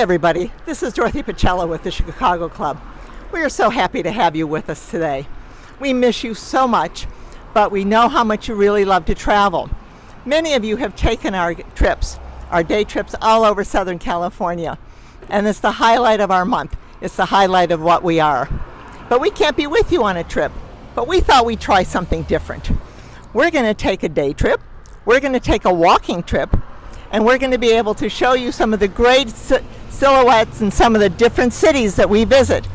everybody, this is Dorothy Pacello with the Chicago Club. We are so happy to have you with us today. We miss you so much, but we know how much you really love to travel. Many of you have taken our trips, our day trips all over Southern California, and it's the highlight of our month. It's the highlight of what we are. But we can't be with you on a trip, but we thought we'd try something different. We're going to take a day trip, we're going to take a walking trip, and we're going to be able to show you some of the great silhouettes and some of the different cities that we visit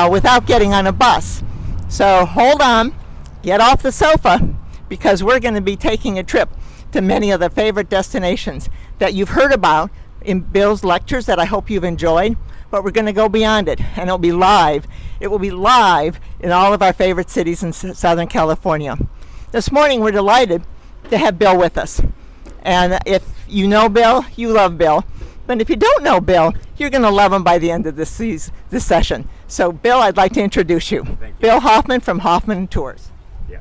without getting on a bus. So hold on, get off the sofa, because we're going to be taking a trip to many of the favorite destinations that you've heard about in Bill's lectures that I hope you've enjoyed, but we're going to go beyond it, and it'll be live. It will be live in all of our favorite cities in Southern California. This morning we're delighted to have Bill with us. And if you know Bill, you love Bill. But if you don't know Bill, you're going to love him by the end of this session. So Bill, I'd like to introduce you. Thank you. Bill Hoffman from Hoffman Tours. Yeah.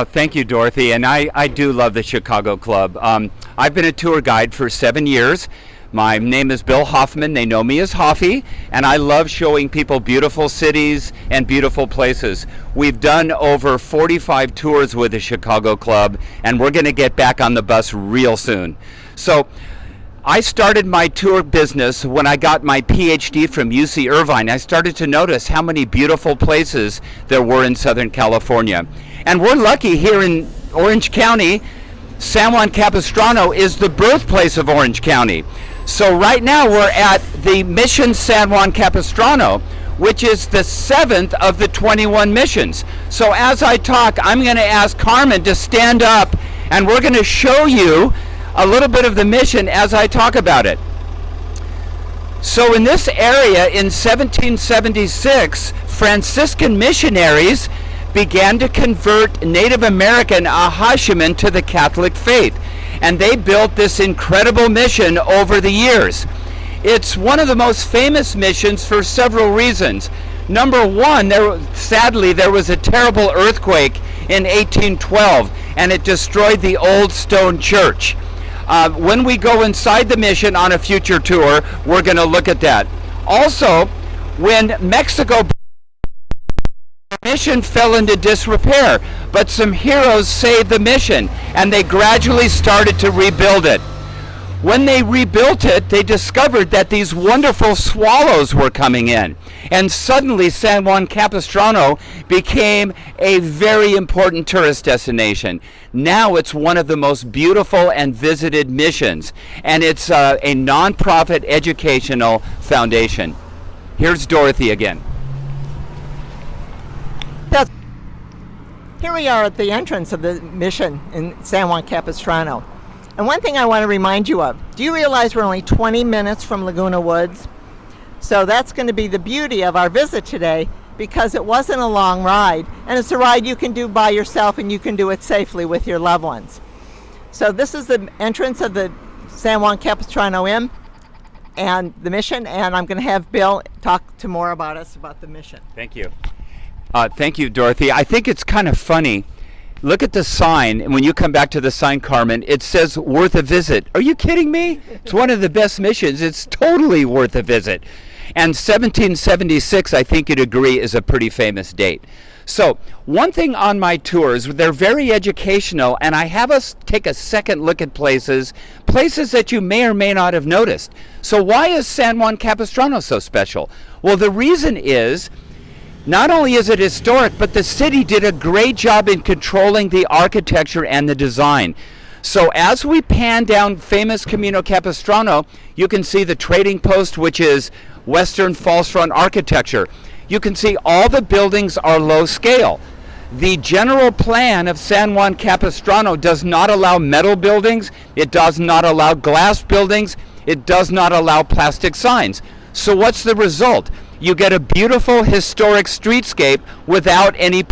Thank you, Dorothy. And I do love the Chicago Club. I've been a tour guide for 7 years. My name is Bill Hoffman. They know me as Hoffy, and I love showing people beautiful cities and beautiful places. We've done over 45 tours with the Chicago Club, and we're going to get back on the bus real soon. So I started my tour business when I got my PhD from UC Irvine. I started to notice how many beautiful places there were in Southern California. And we're lucky here in Orange County. San Juan Capistrano is the birthplace of Orange County. So right now we're at the Mission San Juan Capistrano, which is the 7th of the 21 missions. So as I talk, I'm going to ask Carmen to stand up, and we're going to show you a little bit of the mission as I talk about it. So in this area in 1776, Franciscan missionaries began to convert Native American Ahashiman to the Catholic faith. And they built this incredible mission over the years. It's one of the most famous missions for several reasons. Number one, sadly, there was a terrible earthquake in 1812, and it destroyed the old stone church. When we go inside the mission on a future tour, we're going to look at that. Also, when Mexico mission fell into disrepair, but some heroes saved the mission, and they gradually started to rebuild it. When they rebuilt it, they discovered that these wonderful swallows were coming in, and suddenly San Juan Capistrano became a very important tourist destination. Now it's one of the most beautiful and visited missions, and it's a non-profit educational foundation. Here's Dorothy again. Here we are at the entrance of the mission in San Juan Capistrano. And one thing I want to remind you of, do you realize we're only 20 minutes from Laguna Woods? So that's going to be the beauty of our visit today, because it wasn't a long ride, and it's a ride you can do by yourself, and you can do it safely with your loved ones. So this is the entrance of the San Juan Capistrano Inn and the mission, and I'm going to have Bill talk to more about us about the mission. Thank you. Thank you, Dorothy. I think it's kind of funny. Look at the sign, and when you come back to the sign, Carmen, it says worth a visit. Are you kidding me? It's one of the best missions. It's totally worth a visit. And 1776, I think you'd agree, is a pretty famous date. So one thing on my tours, they're very educational, and I have us take a second look at places that you may or may not have noticed. So why is San Juan Capistrano so special? Well, the reason is, not only is it historic, but the city did a great job in controlling the architecture and the design. So as we pan down famous Camino Capistrano, you can see the trading post, which is Western false front architecture. You can see all the buildings are low scale. The general plan of San Juan Capistrano does not allow metal buildings, it does not allow glass buildings, it does not allow plastic signs. So what's the result? You get a beautiful historic streetscape without any. To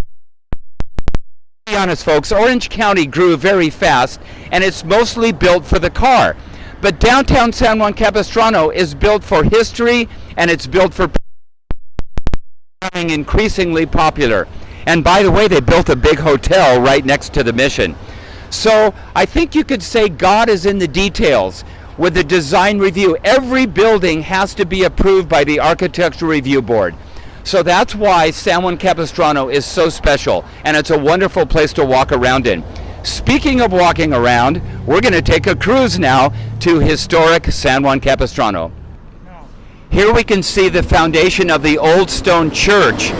be honest, folks, Orange County grew very fast, and it's mostly built for the car. But downtown San Juan Capistrano is built for history, and it's built for becoming increasingly popular. And by the way, they built a big hotel right next to the mission. So I think you could say God is in the details. with the design review. Every building has to be approved by the Architecture Review Board. So that's why San Juan Capistrano is so special, and it's a wonderful place to walk around in. Speaking of walking around, we're going to take a cruise now to historic San Juan Capistrano. Here we can see the foundation of the old stone church,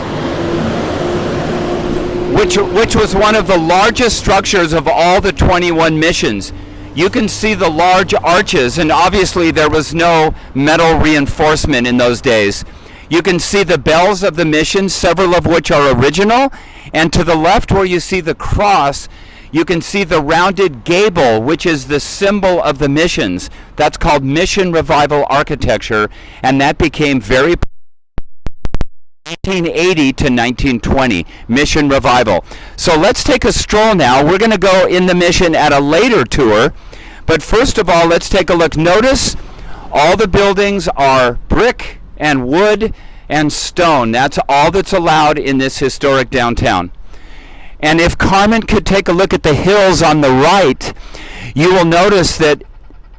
which was one of the largest structures of all the 21 missions. You can see the large arches, and obviously there was no metal reinforcement in those days. You can see the bells of the mission, several of which are original, and to the left where you see the cross, you can see the rounded gable, which is the symbol of the missions. That's called Mission Revival Architecture, and that became very 1980 to 1920, Mission Revival. So let's take a stroll now. We're going to go in the mission at a later tour, but first of all, let's take a look. Notice all the buildings are brick and wood and stone. That's all that's allowed in this historic downtown. And if Carmen could take a look at the hills on the right, you will notice that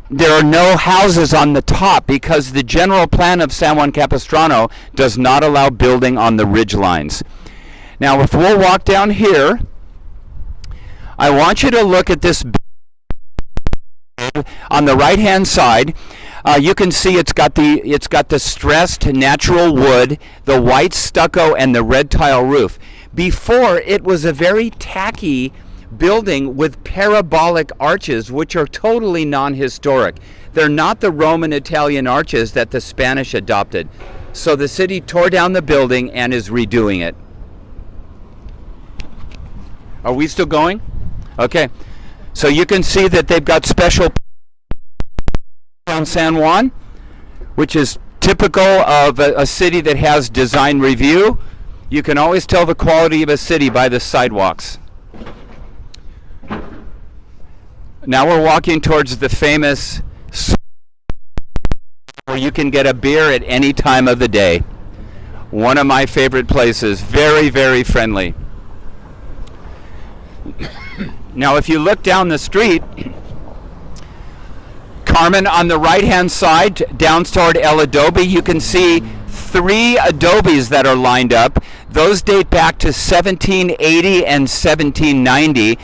there are no houses on the top because the general plan of San Juan Capistrano does not allow building on the ridge lines. Now, if we'll walk down here, I want you to look at this on the right-hand side. You can see it's got the stressed natural wood, the white stucco, and the red tile roof. Before, it was a very tacky building with parabolic arches, which are totally non-historic. They're not the Roman Italian arches that the Spanish adopted. So the city tore down the building and is redoing it. Are we still going? Okay. So you can see that they've got special down San Juan, which is typical of a city that has design review. You can always tell the quality of a city by the sidewalks. Now we're walking towards the famous where you can get a beer at any time of the day. One of my favorite places. Very, very friendly. Now if you look down the street, Carmen, on the right-hand side, down toward El Adobe, you can see 3 adobes that are lined up. Those date back to 1780 and 1790.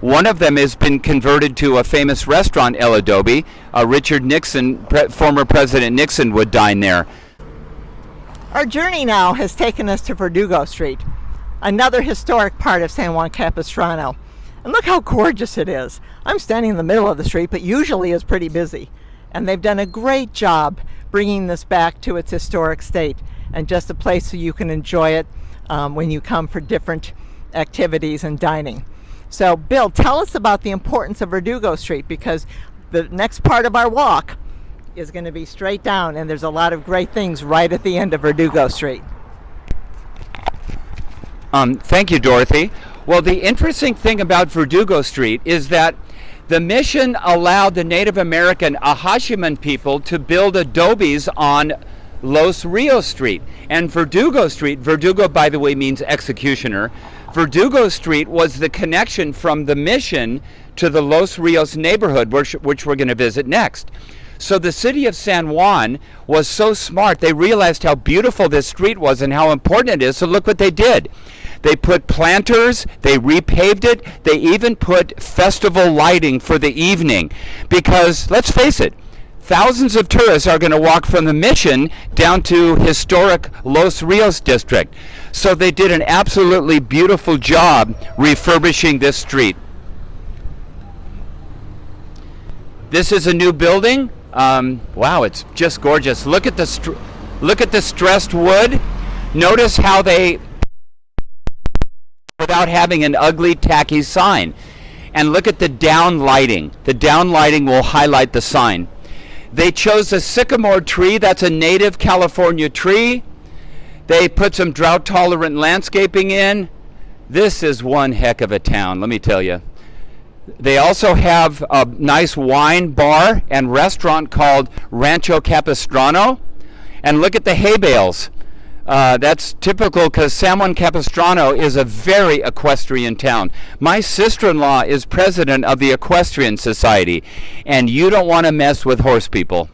One of them has been converted to a famous restaurant, El Adobe. Richard Nixon, former President Nixon, would dine there. Our journey now has taken us to Verdugo Street, another historic part of San Juan Capistrano. And look how gorgeous it is. I'm standing in the middle of the street, but usually it's pretty busy. And they've done a great job bringing this back to its historic state, and just a place so you can enjoy it when you come for different activities and dining. So Bill, tell us about the importance of Verdugo Street, because the next part of our walk is going to be straight down, and there's a lot of great things right at the end of Verdugo Street. Thank you, Dorothy. Well, the interesting thing about Verdugo Street is that the mission allowed the Native American Ahashiman people to build adobes on Los Rios Street. And Verdugo Street, Verdugo, by the way, means executioner. Verdugo Street was the connection from the mission to the Los Rios neighborhood, which we're going to visit next. So the city of San Juan was so smart. They realized how beautiful this street was and how important it is. So look what they did. They put planters, they repaved it, they even put festival lighting for the evening. Because, let's face it, thousands of tourists are going to walk from the mission down to historic Los Rios district. So they did an absolutely beautiful job refurbishing this street. This is a new building. Wow, it's just gorgeous. Look at the stressed wood. Notice how they, without having an ugly, tacky sign. And look at the down lighting. The down lighting will highlight the sign. They chose a sycamore tree. That's a native California tree. They put some drought-tolerant landscaping in. This is one heck of a town, let me tell you. They also have a nice wine bar and restaurant called Rancho Capistrano. And look at the hay bales. That's typical because San Juan Capistrano is a very equestrian town. My sister-in-law is president of the Equestrian Society, and you don't want to mess with horse people.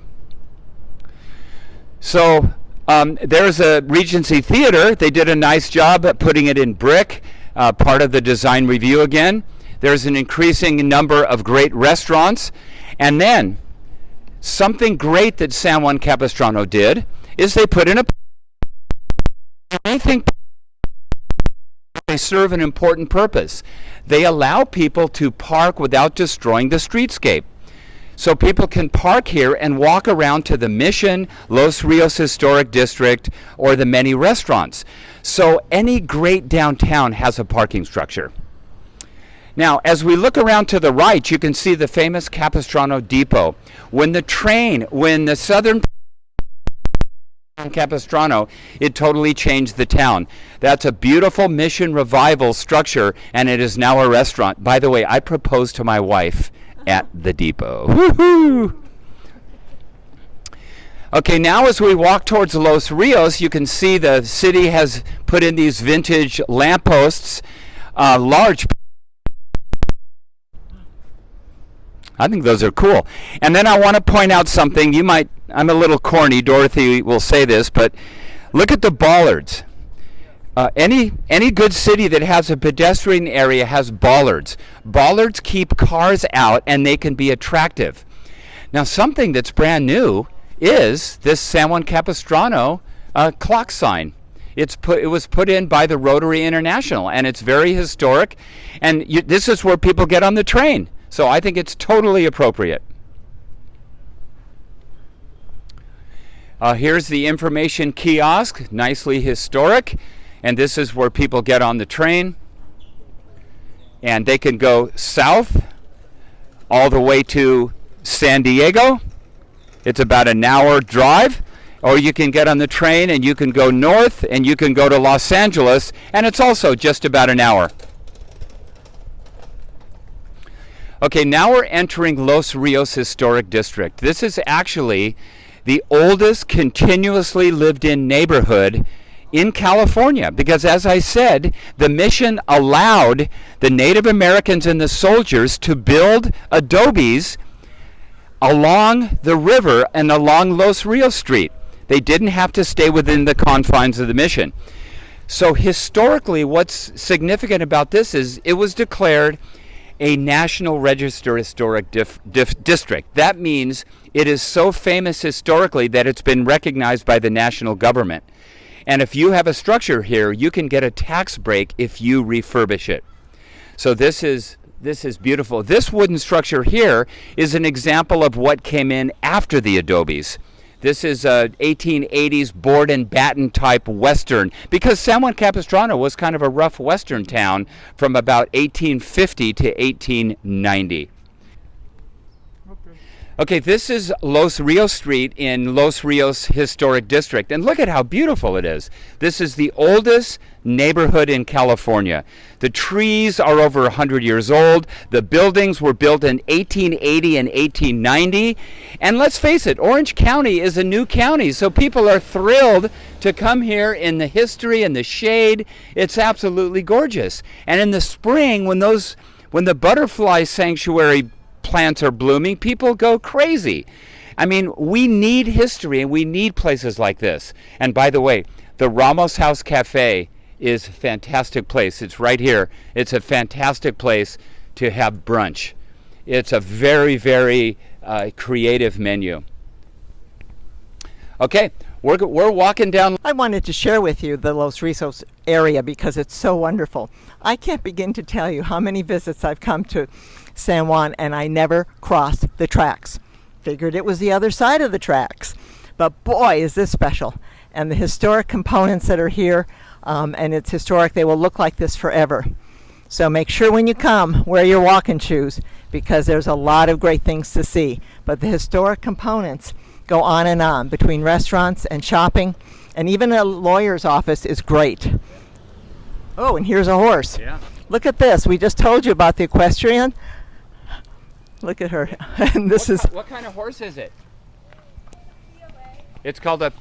So there's a Regency Theater. They did a nice job at putting it in brick, part of the design review again. There's an increasing number of great restaurants. And then something great that San Juan Capistrano did is they put in a... I think they serve an important purpose. They allow people to park without destroying the streetscape. So people can park here and walk around to the Mission, Los Rios Historic District, or the many restaurants. So any great downtown has a parking structure. Now, as we look around to the right, you can see the famous Capistrano Depot. When the southern Capistrano, it totally changed the town. That's a beautiful Mission Revival structure, and it is now a restaurant. By the way, I proposed to my wife at the depot. Woohoo! Okay, now as we walk towards Los Rios, you can see the city has put in these vintage lampposts, large. I think those are cool. And then I want to point out something. I'm a little corny, Dorothy will say this, but look at the bollards. Any good city that has a pedestrian area has bollards. Bollards keep cars out and they can be attractive. Now something that's brand new is this San Juan Capistrano clock sign. It was put in by the Rotary International, and it's very historic, and this is where people get on the train. So I think it's totally appropriate. Here's the information kiosk, nicely historic. And this is where people get on the train. And they can go south all the way to San Diego. It's about an hour drive. Or you can get on the train and you can go north and you can go to Los Angeles. And it's also just about an hour. Okay, now we're entering Los Rios Historic District. This is actually the oldest continuously lived in neighborhood in California, because as I said, the Mission allowed the Native Americans and the soldiers to build adobes along the river and along Los Rios Street. They didn't have to stay within the confines of the Mission. So historically, what's significant about this is it was declared a National Register Historic District. That means it is so famous historically that it's been recognized by the national government. And if you have a structure here, you can get a tax break if you refurbish it. So this is beautiful. This wooden structure here is an example of what came in after the adobes. This is a 1880s board and batten type Western, because San Juan Capistrano was kind of a rough Western town from about 1850 to 1890. Okay, this is Los Rios Street in Los Rios Historic District, and look at how beautiful it is. This is the oldest neighborhood in California. The trees are over 100 years old. The buildings were built in 1880 and 1890. And let's face it, Orange County is a new county, so people are thrilled to come here in the history and the shade. It's absolutely gorgeous. And in the spring, when the butterfly sanctuary plants are blooming, people go crazy. I mean, we need history and we need places like this. And by the way, the Ramos House Cafe is a fantastic place. It's right here. It's a fantastic place to have brunch. It's a very, very creative menu. Okay, we're walking down. I wanted to share with you the Los Rios area because it's so wonderful. I can't begin to tell you how many visits I've come to San Juan and I never crossed the tracks. Figured it was the other side of the tracks. But boy, is this special. And the historic components that are here, and it's historic, they will look like this forever. So make sure when you come, wear your walking shoes, because there's a lot of great things to see. But the historic components go on and on between restaurants and shopping, and even a lawyer's office is great. Oh, and here's a horse. Yeah. Look at this. We just told you about the equestrian. Look at her. And this is what kind of horse is it? It's called a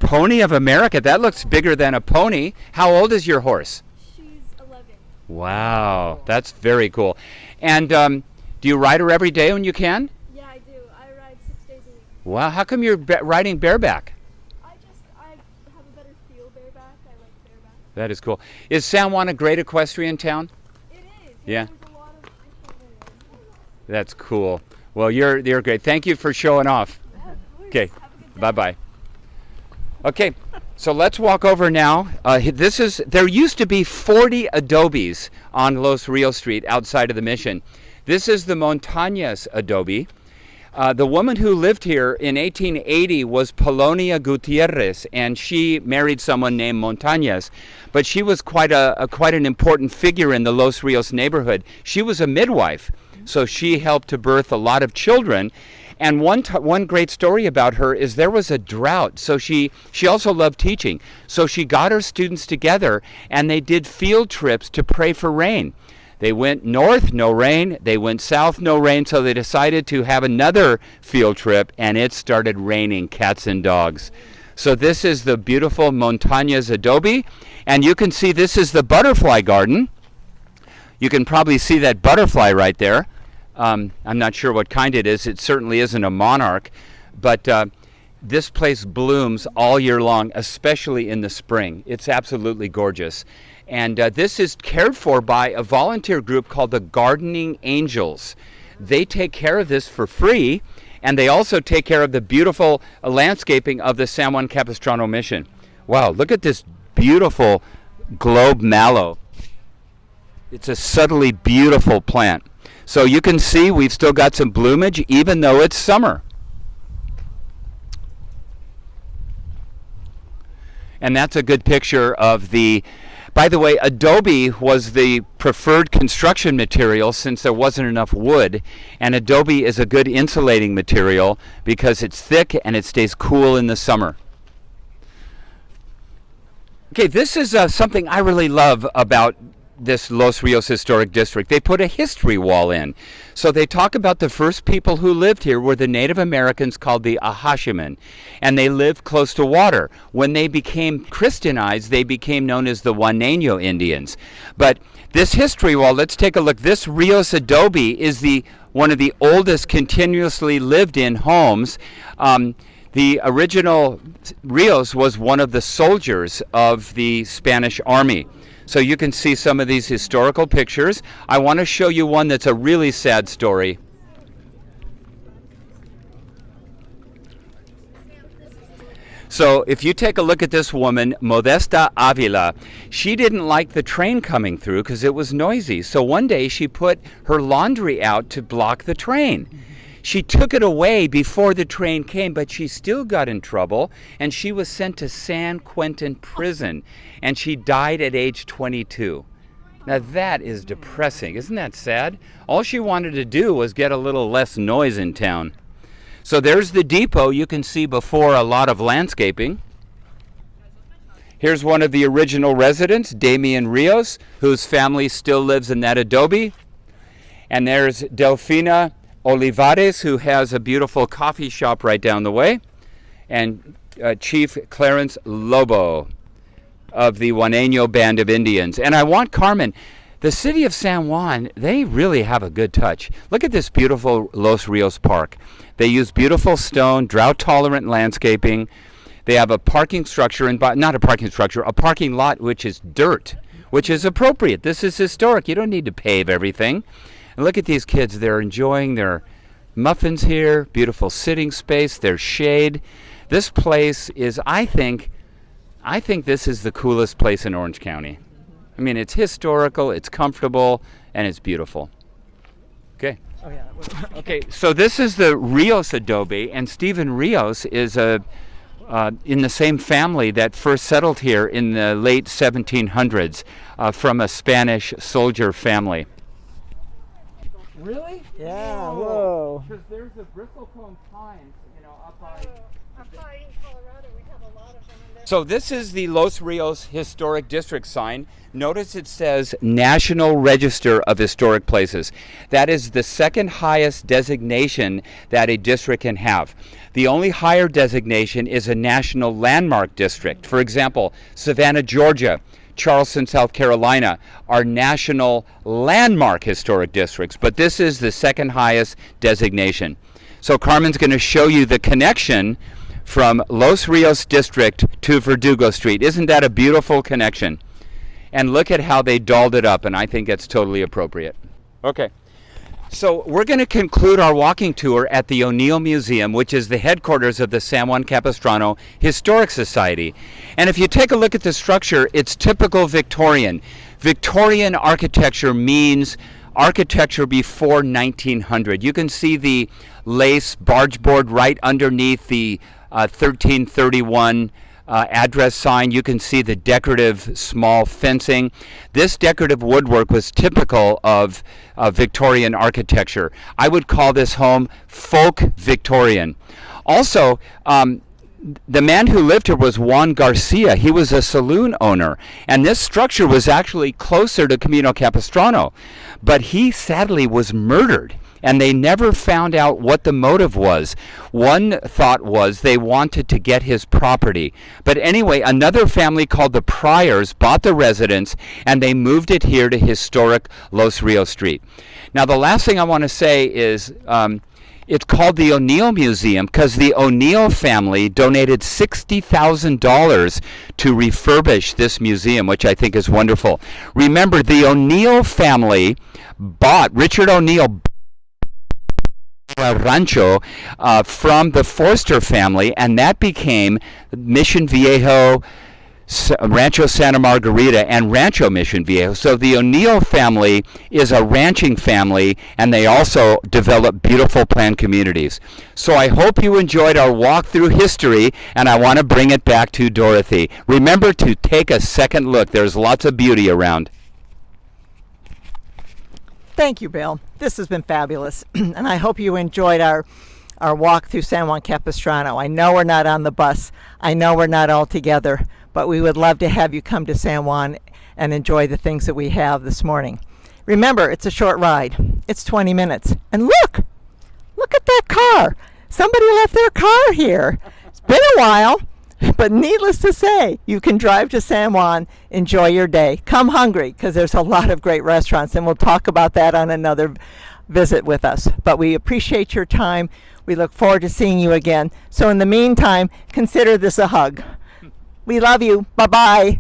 Pony of America. That looks bigger than a pony. How old is your horse? She's 11. Wow, that's very cool. And do you ride her every day when you can? Yeah, I do. I ride 6 days a week. Wow, how come you're riding bareback? I have a better feel bareback. I like bareback. That is cool. Is San Juan a great equestrian town? It is. Yeah. There's a lot of. I can't really. That's cool. Well, you're great. Thank you for showing off. Yeah, of course. Okay, Have a good day. bye-bye. Okay, so let's walk over now. There used to be 40 adobes on Los Rios Street outside of the Mission. This is the Montañas adobe. The woman who lived here in 1880 was Polonia Gutierrez, and she married someone named Montañas. But she was quite an important figure in the Los Rios neighborhood. She was a midwife, so she helped to birth a lot of children. And one great story about her is there was a drought, so she also loved teaching. So she got her students together, and they did field trips to pray for rain. They went north, no rain. They went south, no rain. So they decided to have another field trip, and it started raining cats and dogs. So this is the beautiful Montañas adobe. And you can see this is the butterfly garden. You can probably see that butterfly right there. I'm not sure what kind it is. It certainly isn't a monarch. But this place blooms all year long, especially in the spring. It's absolutely gorgeous. And this is cared for by a volunteer group called the Gardening Angels. They take care of this for free, and they also take care of the beautiful landscaping of the San Juan Capistrano Mission. Wow, look at this beautiful globe mallow. It's a subtly beautiful plant. So you can see we've still got some bloomage even though it's summer. And that's a good picture of by the way, adobe was the preferred construction material since there wasn't enough wood. And adobe is a good insulating material because it's thick and it stays cool in the summer. Okay, this is something I really love about this Los Rios Historic District. They put a history wall in. So they talk about the first people who lived here were the Native Americans called the Ahashiman, and they lived close to water. When they became Christianized, they became known as the Juaneño Indians. But this history wall, let's take a look. This Rios adobe is one of the oldest continuously lived in homes. The original Rios was one of the soldiers of the Spanish Army. So you can see some of these historical pictures. I want to show you one that's a really sad story. So if you take a look at this woman, Modesta Avila, she didn't like the train coming through because it was noisy. So one day she put her laundry out to block the train. She took it away before the train came, but she still got in trouble, and she was sent to San Quentin prison, and she died at age 22. Now that is depressing. Isn't that sad? All she wanted to do was get a little less noise in town. So there's the depot you can see before a lot of landscaping. Here's one of the original residents, Damian Rios, whose family still lives in that adobe. And there's Delfina Olivares, who has a beautiful coffee shop right down the way, and Chief Clarence Lobo of the Juaneño Band of Indians. And I want Carmen, the city of San Juan, they really have a good touch. Look at this beautiful Los Rios Park. They use beautiful stone, drought-tolerant landscaping. They have a parking structure, not a parking structure, a parking lot which is dirt, which is appropriate. This is historic. You don't need to pave everything. And look at these kids. They're enjoying their muffins here, beautiful sitting space, their shade. This place is, I think this is the coolest place in Orange County. I mean, it's historical, it's comfortable, and it's beautiful. Okay. Oh, yeah. Okay, so this is the Rios adobe, and Stephen Rios is in the same family that first settled here in the late 1700s from a Spanish soldier family. Really? Yeah, whoa. Because there's the bristlecone pines, up by... Up high in Colorado, we have a lot of them, and So this is the Los Rios Historic District sign. Notice it says National Register of Historic Places. That is the second highest designation that a district can have. The only higher designation is a National Landmark District. For example, Savannah, Georgia, Charleston, South Carolina are National Landmark Historic Districts, but this is the second highest designation. So Carmen's going to show you the connection from Los Rios District to Verdugo Street. Isn't that a beautiful connection? And look at how they dolled it up, and I think it's totally appropriate. Okay, so we're going to conclude our walking tour at the O'Neill Museum, which is the headquarters of the San Juan Capistrano Historic Society. And if you take a look at the structure, it's typical Victorian. Victorian architecture means architecture before 1900. You can see the lace barge board right underneath the 1331 address sign. You can see the decorative small fencing. This decorative woodwork was typical of Victorian architecture. I would call this home folk Victorian. Also, the man who lived here was Juan Garcia. He was a saloon owner, and this structure was actually closer to Camino Capistrano, but he sadly was murdered, and they never found out what the motive was. One thought was they wanted to get his property. But anyway, another family called the Pryors bought the residence, and they moved it here to historic Los Rios Street. Now, the last thing I want to say is it's called the O'Neill Museum because the O'Neill family donated $60,000 to refurbish this museum, which I think is wonderful. Remember, the O'Neill family Richard O'Neill rancho from the Forster family, and that became Mission Viejo, Rancho Santa Margarita, and Rancho Mission Viejo. So the O'Neill family is a ranching family, and they also develop beautiful planned communities. So I hope you enjoyed our walk through history, and I want to bring it back to Dorothy. Remember to take a second look. There's lots of beauty around. Thank you, Bill. This has been fabulous, and I hope you enjoyed our walk through San Juan Capistrano. I know we're not on the bus. I know we're not all together, but we would love to have you come to San Juan and enjoy the things that we have this morning. Remember, it's a short ride. It's 20 minutes. And look at that car. Somebody left their car here. It's been a while, but needless to say, you can drive to San Juan, enjoy your day. Come hungry, because there's a lot of great restaurants, and we'll talk about that on another visit with us. But we appreciate your time. We look forward to seeing you again. So in the meantime, consider this a hug. We love you. Bye-bye.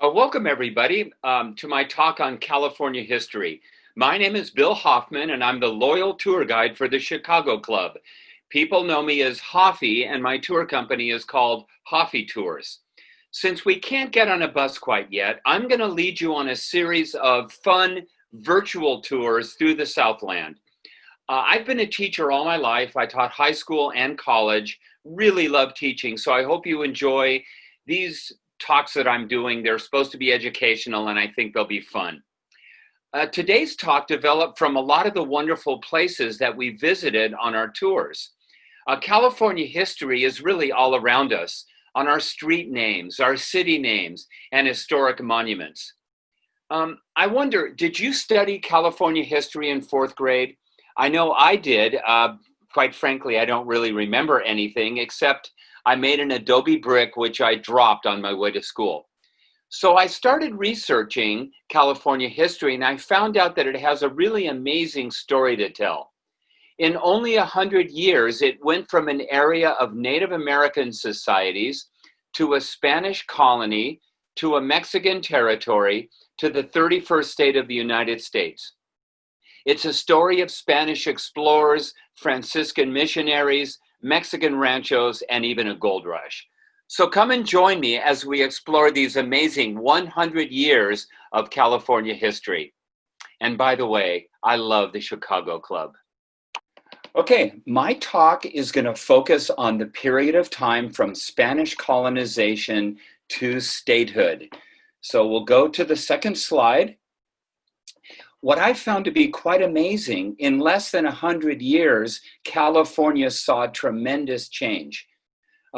Welcome, everybody, to my talk on California history. My name is Bill Hoffman, and I'm the loyal tour guide for the Chicago Club. People know me as Hoffy, and my tour company is called Hoffy Tours. Since we can't get on a bus quite yet, I'm going to lead you on a series of fun virtual tours through the Southland. I've been a teacher all my life. I taught high school and college. Really love teaching, so I hope you enjoy these talks that I'm doing. They're supposed to be educational, and I think they'll be fun. Today's talk developed from a lot of the wonderful places that we visited on our tours. California history is really all around us, on our street names, our city names, and historic monuments. I wonder, did you study California history in 4th grade? I know I did. Quite frankly, I don't really remember anything except I made an adobe brick, which I dropped on my way to school. So I started researching California history, and I found out that it has a really amazing story to tell. In only 100 years, it went from an area of Native American societies to a Spanish colony, to a Mexican territory, to the 31st state of the United States. It's a story of Spanish explorers, Franciscan missionaries, Mexican ranchos, and even a gold rush. So come and join me as we explore these amazing 100 years of California history. And by the way, I love the Chicago Club. Okay, my talk is going to focus on the period of time from Spanish colonization to statehood. So we'll go to the second slide. What I found to be quite amazing, in less than 100 years, California saw tremendous change.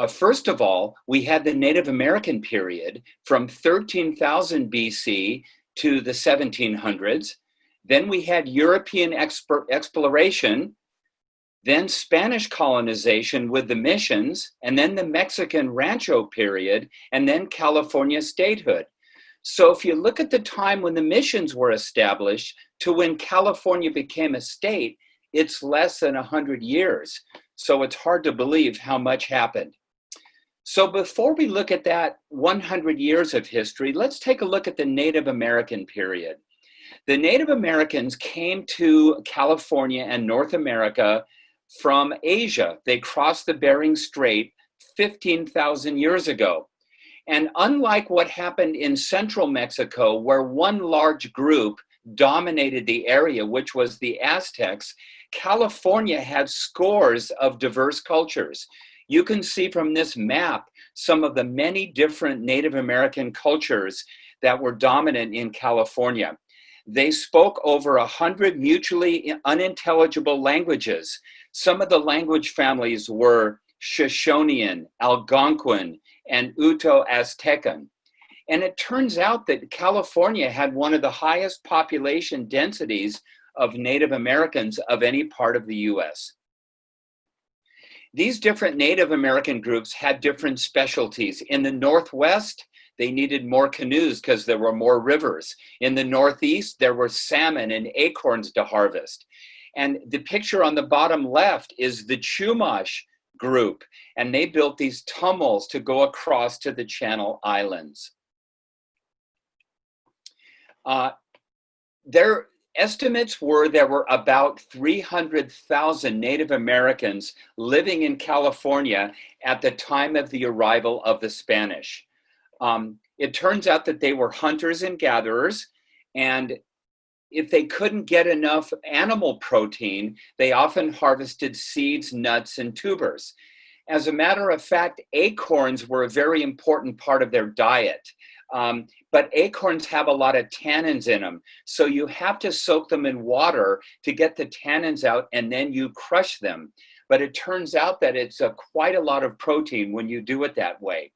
First of all, we had the Native American period from 13,000 BC to the 1700s. Then we had European exploration, then Spanish colonization with the missions, and then the Mexican Rancho period, and then California statehood. So if you look at the time when the missions were established to when California became a state, it's less than 100 years. So it's hard to believe how much happened. So before we look at that 100 years of history, let's take a look at the Native American period. The Native Americans came to California and North America from Asia. They crossed the Bering Strait 15,000 years ago. And unlike what happened in central Mexico, where one large group dominated the area, which was the Aztecs, California had scores of diverse cultures. You can see from this map some of the many different Native American cultures that were dominant in California. They spoke over 100 mutually unintelligible languages. Some of the language families were Shoshonean, Algonquin, and Uto-Aztecan. And it turns out that California had one of the highest population densities of Native Americans of any part of the US. These different Native American groups had different specialties. In the Northwest, they needed more canoes because there were more rivers. In the Northeast, there were salmon and acorns to harvest. And the picture on the bottom left is the Chumash group, and they built these tunnels to go across to the Channel Islands. Their estimates were there were about 300,000 Native Americans living in California at the time of the arrival of the Spanish. It turns out that they were hunters and gatherers, and if they couldn't get enough animal protein, they often harvested seeds, nuts, and tubers. As a matter of fact, acorns were a very important part of their diet. But acorns have a lot of tannins in them. So you have to soak them in water to get the tannins out, and then you crush them. But it turns out that it's quite a lot of protein when you do it that way.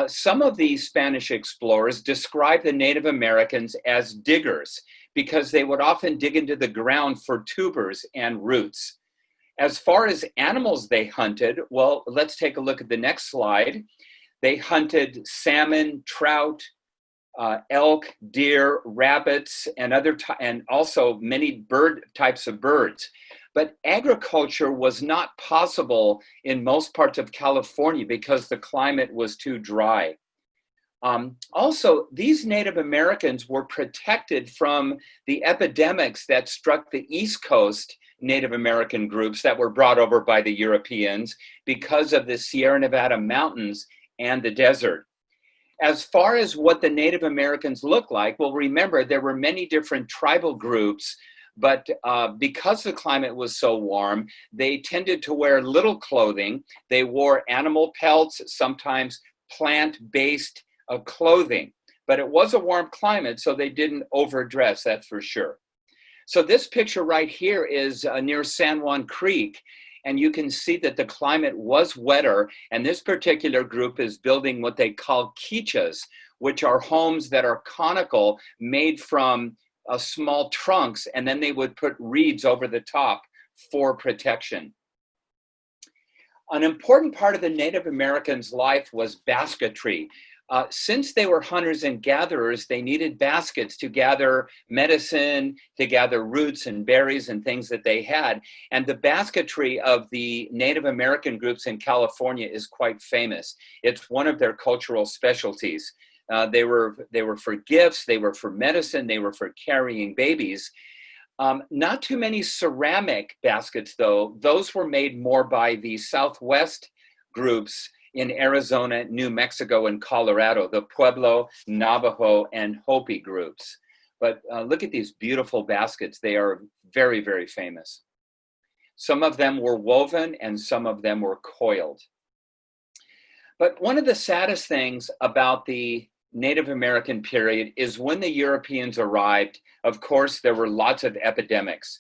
Some of these Spanish explorers described the Native Americans as diggers because they would often dig into the ground for tubers and roots. As far as animals they hunted, well, let's take a look at the next slide. They hunted salmon, trout, elk, deer, rabbits, and also many types of birds. But agriculture was not possible in most parts of California because the climate was too dry. Also, these Native Americans were protected from the epidemics that struck the East Coast Native American groups that were brought over by the Europeans because of the Sierra Nevada mountains and the desert. As far as what the Native Americans look like, well, remember, there were many different tribal groups, but because the climate was so warm, they tended to wear little clothing. They wore animal pelts, sometimes plant-based clothing, but it was a warm climate, so they didn't overdress, that's for sure. So this picture right here is near San Juan Creek, and you can see that the climate was wetter, and this particular group is building what they call quichas, which are homes that are conical, made from small trunks, and then they would put reeds over the top for protection. An important part of the Native Americans' life was basketry. Since they were hunters and gatherers, they needed baskets to gather medicine, to gather roots and berries and things that they had. And the basketry of the Native American groups in California is quite famous. It's one of their cultural specialties. They were for gifts, they were for medicine, they were for carrying babies. Not too many ceramic baskets, though. Those were made more by the Southwest groups in Arizona, New Mexico, and Colorado, the Pueblo, Navajo, and Hopi groups. But look at these beautiful baskets. They are very, very famous. Some of them were woven and some of them were coiled. But one of the saddest things about the Native American period is when the Europeans arrived, of course, there were lots of epidemics.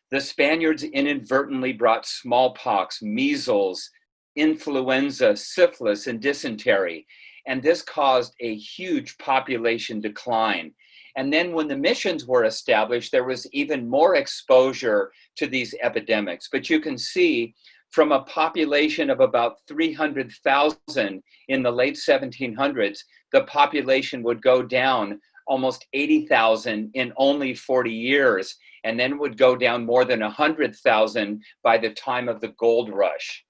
The Spaniards inadvertently brought smallpox, measles, influenza, syphilis, and dysentery. And this caused a huge population decline. And then when the missions were established, there was even more exposure to these epidemics. But you can see from a population of about 300,000 in the late 1700s, the population would go down almost 80,000 in only 40 years, and then would go down more than 100,000 by the time of the gold rush.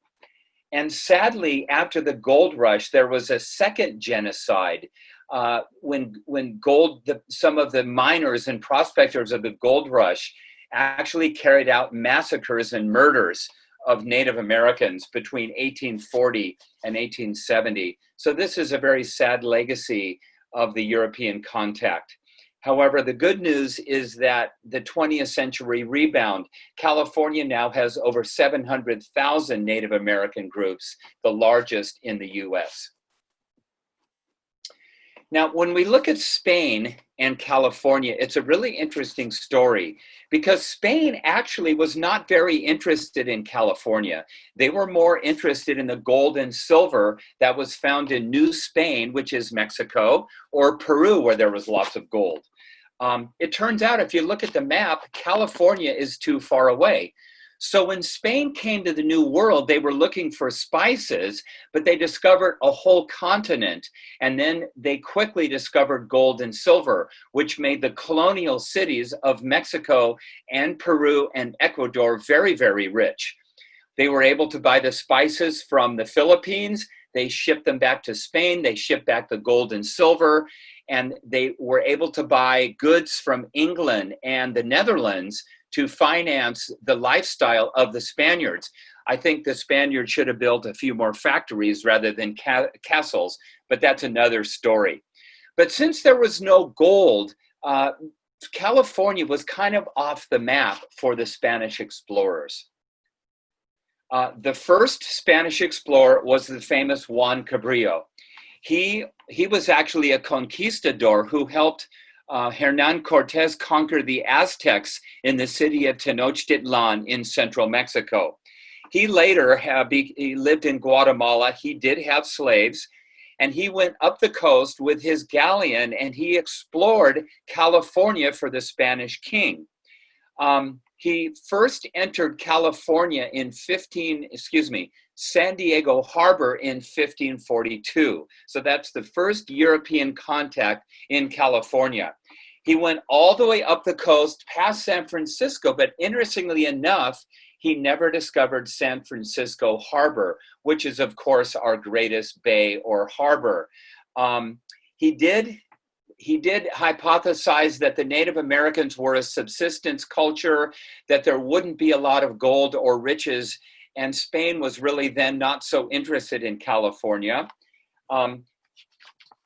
And sadly, after the gold rush, there was a second genocide when some of the miners and prospectors of the gold rush actually carried out massacres and murders of Native Americans between 1840 and 1870. So this is a very sad legacy of the European contact. However, the good news is that the 20th century rebound, California now has over 700,000 Native American groups, the largest in the US. Now, when we look at Spain and California, it's a really interesting story because Spain actually was not very interested in California. They were more interested in the gold and silver that was found in New Spain, which is Mexico, or Peru, where there was lots of gold. It turns out, if you look at the map, California is too far away. So when Spain came to the New World, they were looking for spices, but they discovered a whole continent. And then they quickly discovered gold and silver, which made the colonial cities of Mexico and Peru and Ecuador very, very rich. They were able to buy the spices from the Philippines. They shipped them back to Spain. They shipped back the gold and silver. And they were able to buy goods from England and the Netherlands to finance the lifestyle of the Spaniards. I think the Spaniards should have built a few more factories rather than castles, but that's another story. But since there was no gold, California was kind of off the map for the Spanish explorers. The first Spanish explorer was the famous Juan Cabrillo. He was actually a conquistador who helped Hernan Cortez conquered the Aztecs in the city of Tenochtitlan in central Mexico. He later he lived in Guatemala. He did have slaves, and he went up the coast with his galleon, and he explored California for the Spanish king. He first entered California in San Diego Harbor in 1542. So that's the first European contact in California. He went all the way up the coast past San Francisco, but interestingly enough, he never discovered San Francisco Harbor, which is, of course, our greatest bay or harbor. He did hypothesize that the Native Americans were a subsistence culture, that there wouldn't be a lot of gold or riches, and Spain was really then not so interested in California.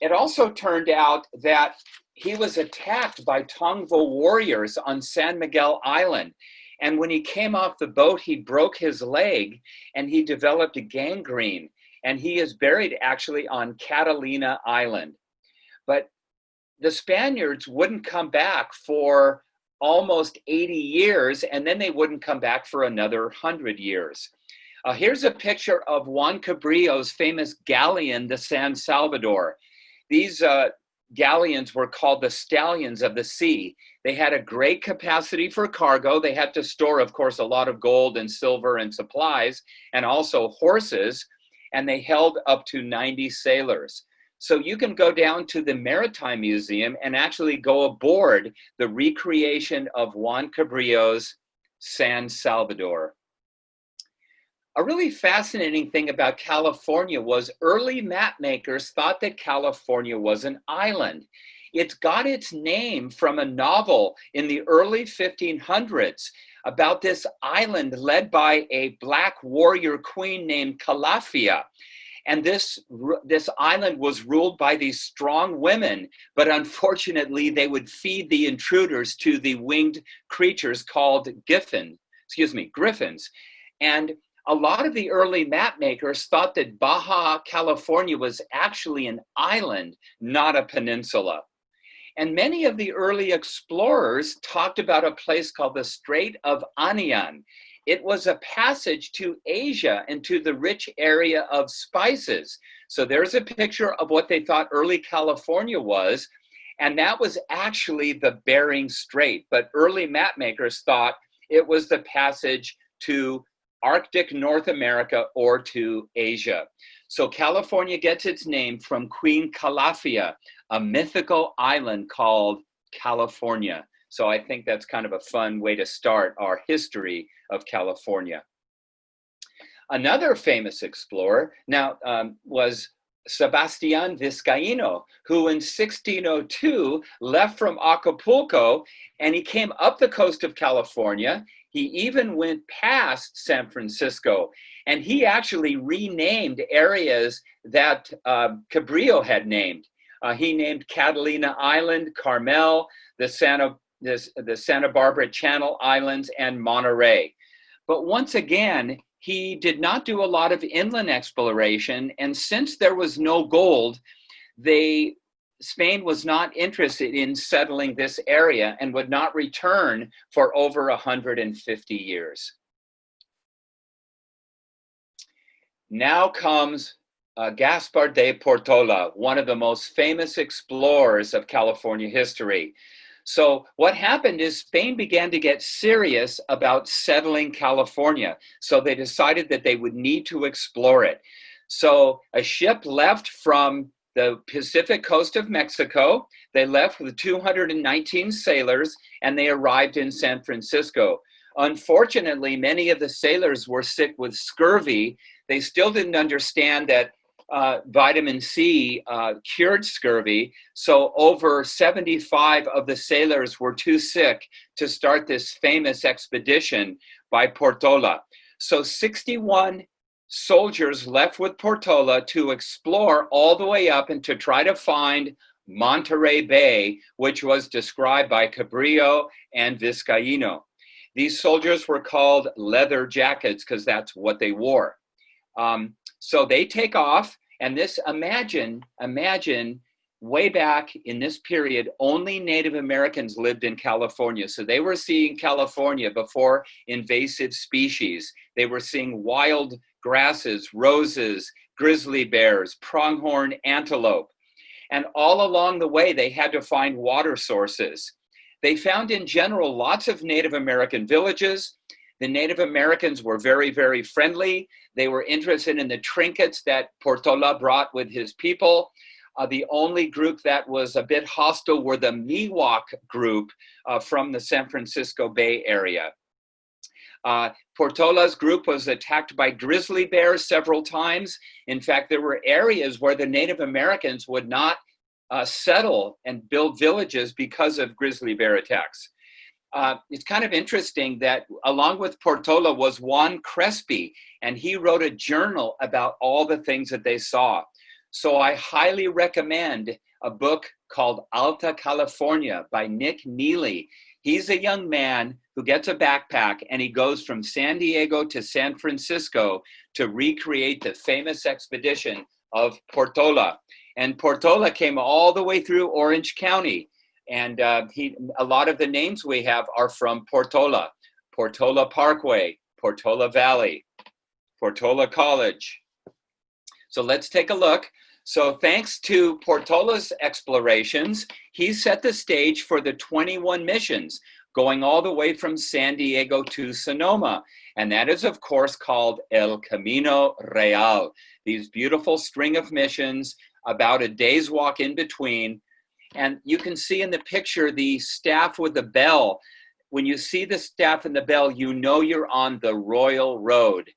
It also turned out that he was attacked by Tongva warriors on San Miguel Island. And when he came off the boat, he broke his leg and he developed a gangrene. And he is buried actually on Catalina Island. But the Spaniards wouldn't come back for almost 80 years, and then they wouldn't come back for another 100 years. Here's a picture of Juan Cabrillo's famous galleon, the San Salvador. These galleons were called the stallions of the sea. They had a great capacity for cargo. They had to store, of course, a lot of gold and silver and supplies, and also horses, and they held up to 90 sailors. So you can go down to the Maritime Museum and actually go aboard the recreation of Juan Cabrillo's San Salvador. A really fascinating thing about California was early map makers thought that California was an island. It got its name from a novel in the early 1500s about this island led by a Black warrior queen named Calafia. And this island was ruled by these strong women, but unfortunately they would feed the intruders to the winged creatures called griffins. And a lot of the early map makers thought that Baja California was actually an island, not a peninsula. And many of the early explorers talked about a place called the Strait of Anian. it was a passage to Asia and to the rich area of spices. So there's a picture of what they thought early California was, and that was actually the Bering Strait. But early map makers thought it was the passage to Arctic North America or to Asia. So California gets its name from Queen Calafia, a mythical island called California. So I think that's kind of a fun way to start our history of California. Another famous explorer now was Sebastián Vizcaíno, who in 1602 left from Acapulco and he came up the coast of California. He even went past San Francisco, and he actually renamed areas that Cabrillo had named. He named Catalina Island, Carmel, the Santa Barbara Channel Islands, and Monterey. But once again, he did not do a lot of inland exploration, and since there was no gold, Spain was not interested in settling this area and would not return for over 150 years. Now comes Gaspar de Portola, one of the most famous explorers of California history. So what happened is Spain began to get serious about settling California. So they decided that they would need to explore it. So a ship left from the Pacific coast of Mexico. They left with 219 sailors, and they arrived in San Francisco. Unfortunately, many of the sailors were sick with scurvy. They still didn't understand that vitamin C cured scurvy. So over 75 of the sailors were too sick to start this famous expedition by Portola. So 61 soldiers left with Portola to explore all the way up and to try to find Monterey Bay, which was described by Cabrillo and Vizcaíno. These soldiers were called leather jackets because that's what they wore. So they take off, and this, imagine way back in this period, only Native Americans lived in California. So they were seeing California before invasive species. They were seeing wild grasses, roses, grizzly bears, pronghorn antelope. And all along the way, they had to find water sources. They found in general lots of Native American villages. The Native Americans were very, very friendly. They were interested in the trinkets that Portola brought with his people. The only group that was a bit hostile were the Miwok group from the San Francisco Bay Area. Portola's group was attacked by grizzly bears several times. In fact, there were areas where the Native Americans would not settle and build villages because of grizzly bear attacks. It's kind of interesting that along with Portola was Juan Crespi, and he wrote a journal about all the things that they saw. So I highly recommend a book called Alta California by Nick Neely. He's a young man who gets a backpack and he goes from San Diego to San Francisco to recreate the famous expedition of Portola. And Portola came all the way through Orange County. And a lot of the names we have are from Portola. Portola Parkway, Portola Valley, Portola College. So let's take a look. So thanks to Portola's explorations, he set the stage for the 21 missions going all the way from San Diego to Sonoma. And that is, of course, called El Camino Real. These beautiful string of missions, about a day's walk in between. And you can see in the picture the staff with the bell. When you see the staff and the bell, you know you're on the royal road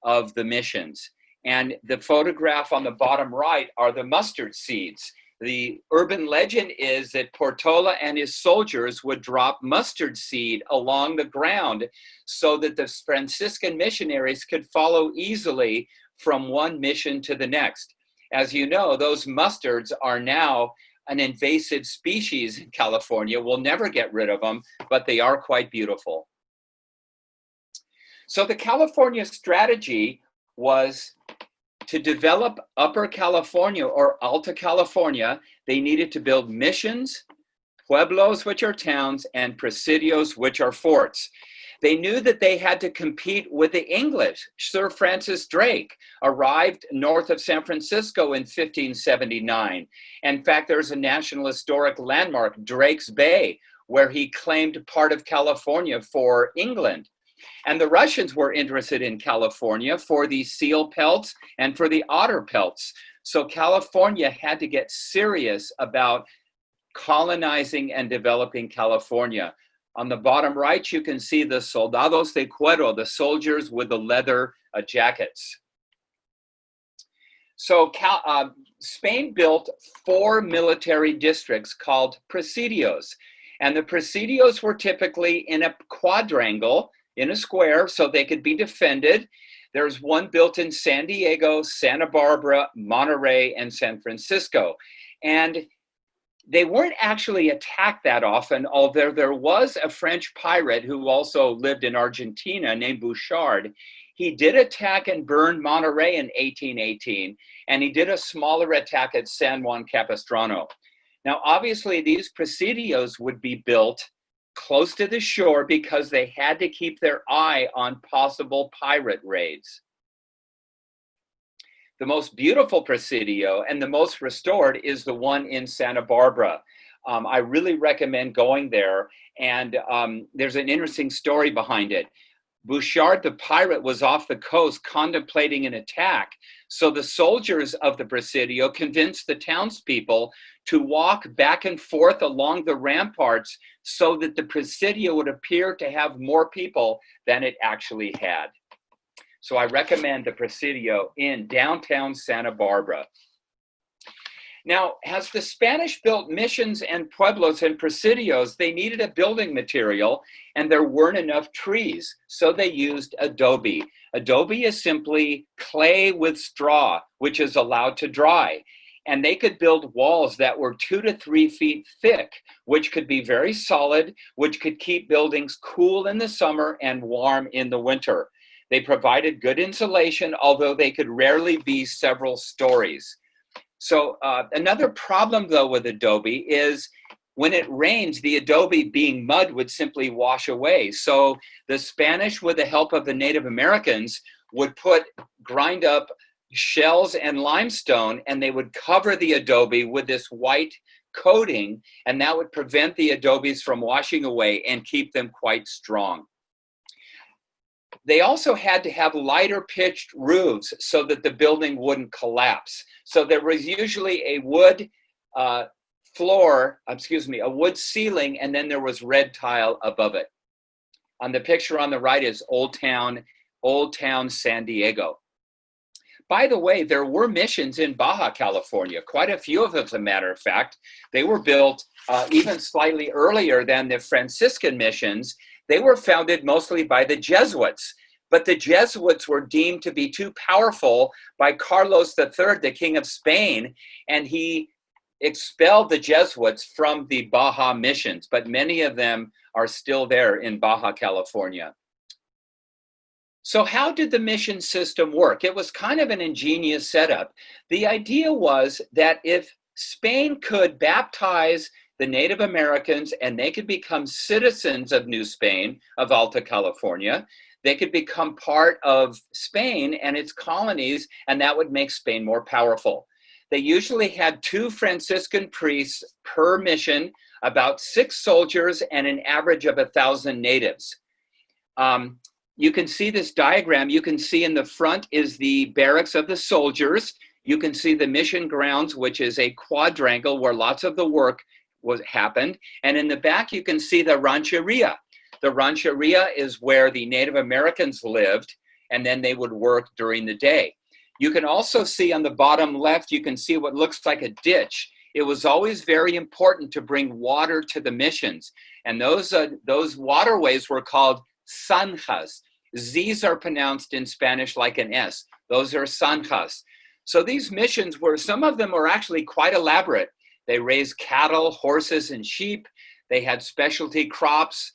of the missions. And the photograph on the bottom right are the mustard seeds. The urban legend is that Portola and his soldiers would drop mustard seed along the ground so that the Franciscan missionaries could follow easily from one mission to the next. As you know, those mustards are now an invasive species in California. We'll never get rid of them, but they are quite beautiful. So the California strategy was to develop Upper California or Alta California. They needed to build missions, pueblos, which are towns, and presidios, which are forts. They knew that they had to compete with the English. Sir Francis Drake arrived north of San Francisco in 1579. In fact, there's a National Historic Landmark, Drake's Bay, where he claimed part of California for England. And the Russians were interested in California for the seal pelts and for the otter pelts. So California had to get serious about colonizing and developing California. On the bottom right, you can see the soldados de cuero, the soldiers with the leather jackets. So Spain built 4 military districts called presidios. And the presidios were typically in a quadrangle, in a square, so they could be defended. There's one built in San Diego, Santa Barbara, Monterey, and San Francisco. And they weren't actually attacked that often, although there was a French pirate who also lived in Argentina named Bouchard. He did attack and burn Monterey in 1818, and he did a smaller attack at San Juan Capistrano. Now, obviously, these presidios would be built close to the shore because they had to keep their eye on possible pirate raids. The most beautiful presidio and the most restored is the one in Santa Barbara. I really recommend going there, and there's an interesting story behind it. Bouchard the pirate was off the coast contemplating an attack, so the soldiers of the presidio convinced the townspeople to walk back and forth along the ramparts so that the presidio would appear to have more people than it actually had. So I recommend the Presidio in downtown Santa Barbara. Now, as the Spanish built missions and pueblos and presidios, they needed a building material and there weren't enough trees, so they used adobe. Adobe is simply clay with straw, which is allowed to dry. And they could build walls that were 2 to 3 feet thick, which could be very solid, which could keep buildings cool in the summer and warm in the winter. They provided good insulation, although they could rarely be several stories. So another problem, though, with adobe is when it rains, the adobe, being mud, would simply wash away. So the Spanish, with the help of the Native Americans, would grind up shells and limestone, and they would cover the adobe with this white coating, and that would prevent the adobes from washing away and keep them quite strong. They also had to have lighter pitched roofs so that the building wouldn't collapse. So there was usually a wood a wood ceiling, and then there was red tile above it. On the picture on the right is Old Town San Diego. By the way, there were missions in Baja California, quite a few of them, as a matter of fact. They were built even slightly earlier than the Franciscan missions. They were founded mostly by the Jesuits, but the Jesuits were deemed to be too powerful by Carlos III, the King of Spain, and he expelled the Jesuits from the Baja missions, but many of them are still there in Baja California. So how did the mission system work? It was kind of an ingenious setup. The idea was that if Spain could baptize the Native Americans and they could become citizens of New Spain, of Alta California, they could become part of Spain and its colonies, and that would make Spain more powerful. They usually had 2 Franciscan priests per mission, about 6 soldiers, and an average of 1,000 natives. You can see this diagram. You can see in the front is the barracks of the soldiers. You can see the mission grounds, which is a quadrangle where lots of the work happened. And in the back, you can see the rancheria. The rancheria is where the Native Americans lived, and then they would work during the day. You can also see on the bottom left, you can see what looks like a ditch. It was always very important to bring water to the missions. And those waterways were called zanjas. Z's are pronounced in Spanish like an S. Those are zanjas. So these missions some of them were actually quite elaborate. They raised cattle, horses, and sheep. They had specialty crops,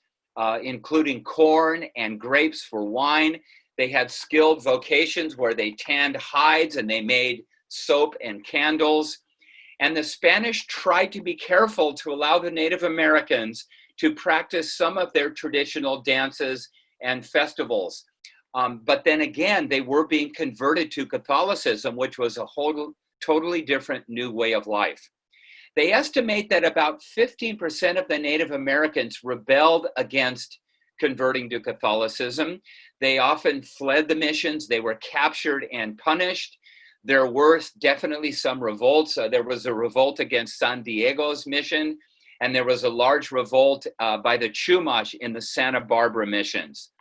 including corn and grapes for wine. They had skilled vocations where they tanned hides and they made soap and candles. And the Spanish tried to be careful to allow the Native Americans to practice some of their traditional dances and festivals. But then again, they were being converted to Catholicism, which was a totally different new way of life. They estimate that about 15% of the Native Americans rebelled against converting to Catholicism. They often fled the missions. They were captured and punished. There were definitely some revolts. There was a revolt against San Diego's mission, and there was a large revolt by the Chumash in the Santa Barbara missions.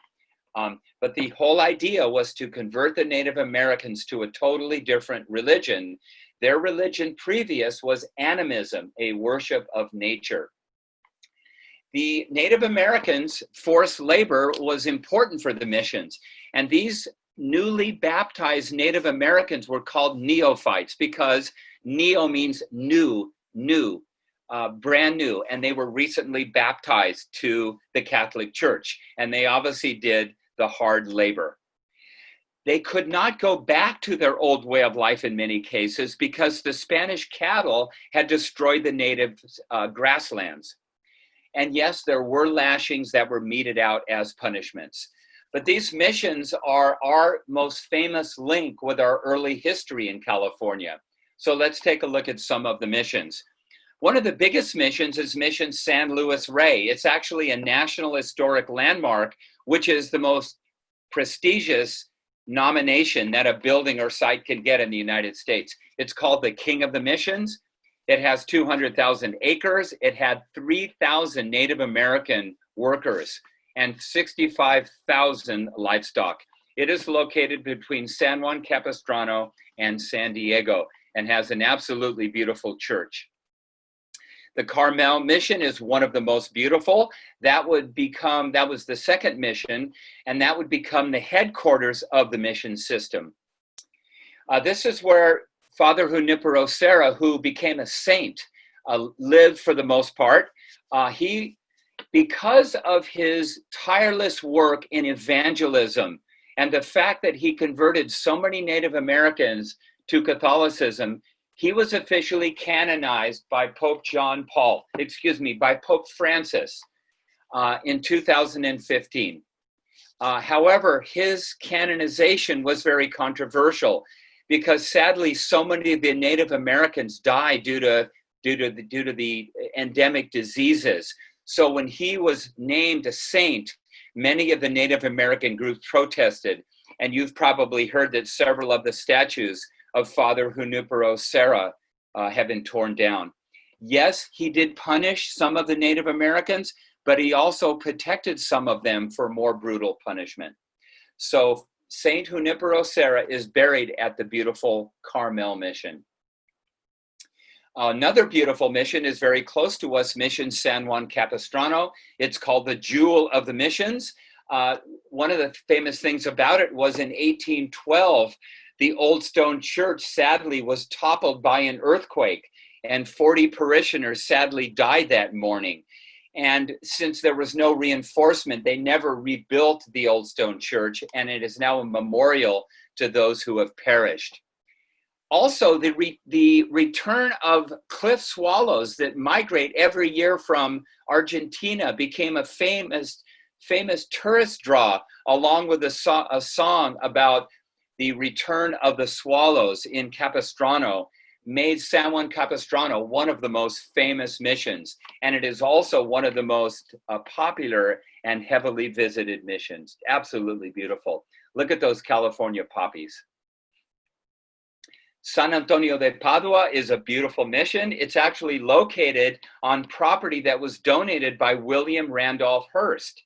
But the whole idea was to convert the Native Americans to a totally different religion. Their religion previous was animism, a worship of nature. The Native Americans' forced labor was important for the missions, and these newly baptized Native Americans were called neophytes because neo means new, brand new, and they were recently baptized to the Catholic Church, and they obviously did the hard labor. They could not go back to their old way of life in many cases because the Spanish cattle had destroyed the native grasslands. And yes, there were lashings that were meted out as punishments. But these missions are our most famous link with our early history in California. So let's take a look at some of the missions. One of the biggest missions is Mission San Luis Rey. It's actually a National Historic Landmark, which is the most prestigious nomination that a building or site can get in the United States. It's called the King of the Missions. It has 200,000 acres. It had 3,000 Native American workers and 65,000 livestock. It is located between San Juan Capistrano and San Diego and has an absolutely beautiful church. The Carmel mission is one of the most beautiful. That was the second mission, and that would become the headquarters of the mission system. This is where Father Junipero Serra, who became a saint, lived for the most part. Because of his tireless work in evangelism and the fact that he converted so many Native Americans to Catholicism, he was officially canonized by Pope Francis in 2015. However, his canonization was very controversial because sadly, so many of the Native Americans died due to the endemic diseases. So when he was named a saint, many of the Native American groups protested, and you've probably heard that several of the statues of Father Junipero Serra have been torn down. Yes, he did punish some of the Native Americans, but he also protected some of them for more brutal punishment. So Saint Junipero Serra is buried at the beautiful Carmel mission. Another beautiful mission is very close to us, Mission San Juan Capistrano. It's called the Jewel of the Missions. One of the famous things about it was in 1812, the old stone church sadly was toppled by an earthquake, and 40 parishioners sadly died that morning. And since there was no reinforcement, they never rebuilt the old stone church, and it is now a memorial to those who have perished. Also, the return of cliff swallows that migrate every year from Argentina became a famous tourist draw, along with a song about the return of the swallows in Capistrano, made San Juan Capistrano one of the most famous missions. And it is also one of the most popular and heavily visited missions. Absolutely beautiful. Look at those California poppies. San Antonio de Padua is a beautiful mission. It's actually located on property that was donated by William Randolph Hearst.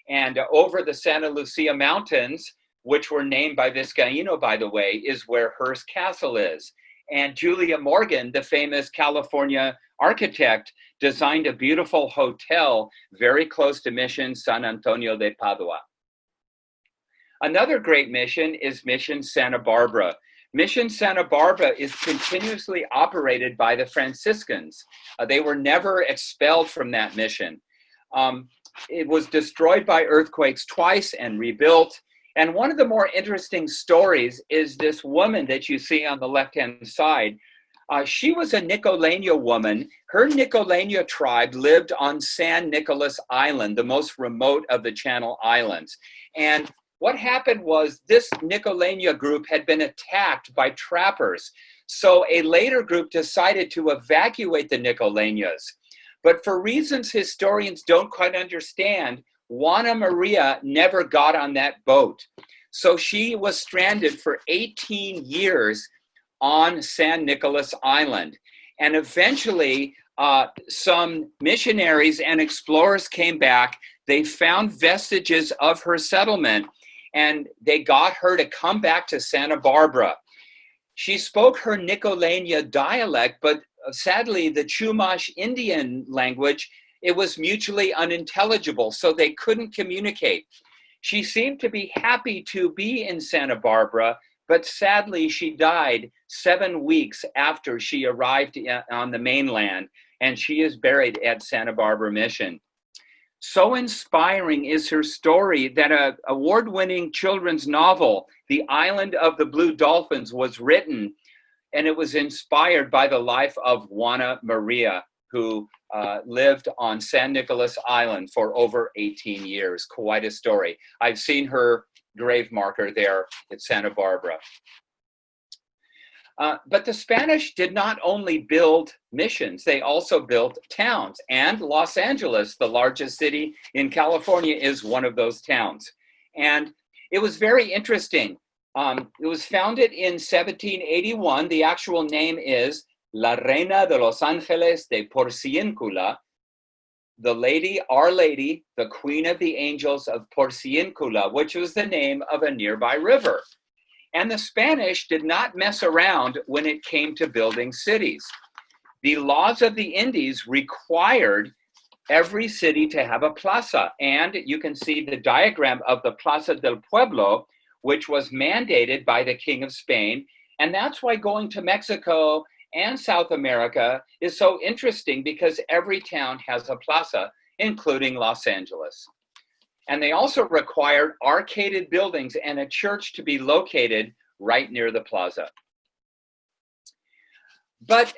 And over the Santa Lucia Mountains, which were named by Vizcaíno, by the way, is where Hearst Castle is. And Julia Morgan, the famous California architect, designed a beautiful hotel very close to Mission San Antonio de Padua. Another great mission is Mission Santa Barbara. Mission Santa Barbara is continuously operated by the Franciscans. They were never expelled from that mission. It was destroyed by earthquakes twice and rebuilt. And one of the more interesting stories is this woman that you see on the left-hand side. She was a Nicoleña woman. Her Nicoleña tribe lived on San Nicolas Island, the most remote of the Channel Islands. And what happened was this Nicoleña group had been attacked by trappers. So a later group decided to evacuate the Nicoleñas. But for reasons historians don't quite understand, Juana Maria never got on that boat. So she was stranded for 18 years on San Nicolas Island. And eventually, some missionaries and explorers came back. They found vestiges of her settlement, and they got her to come back to Santa Barbara. She spoke her Nicoleña dialect, but sadly, the Chumash Indian language, it was mutually unintelligible, so they couldn't communicate. She seemed to be happy to be in Santa Barbara, but sadly, she died 7 weeks after she arrived on the mainland, and she is buried at Santa Barbara Mission. So inspiring is her story that an award-winning children's novel, The Island of the Blue Dolphins, was written, and it was inspired by the life of Juana Maria, who lived on San Nicolas Island for over 18 years. Quite a story. I've seen her grave marker there at Santa Barbara. But the Spanish did not only build missions, they also built towns. And Los Angeles, the largest city in California, is one of those towns. And it was very interesting. It was founded in 1781. The actual name is La Reina de los Ángeles de Porciúncula, the Lady, Our Lady, the Queen of the Angels of Porciúncula, which was the name of a nearby river. And the Spanish did not mess around when it came to building cities. The laws of the Indies required every city to have a plaza. And you can see the diagram of the Plaza del Pueblo, which was mandated by the King of Spain. And that's why going to Mexico and South America is so interesting, because every town has a plaza, including Los Angeles. And they also required arcaded buildings and a church to be located right near the plaza. But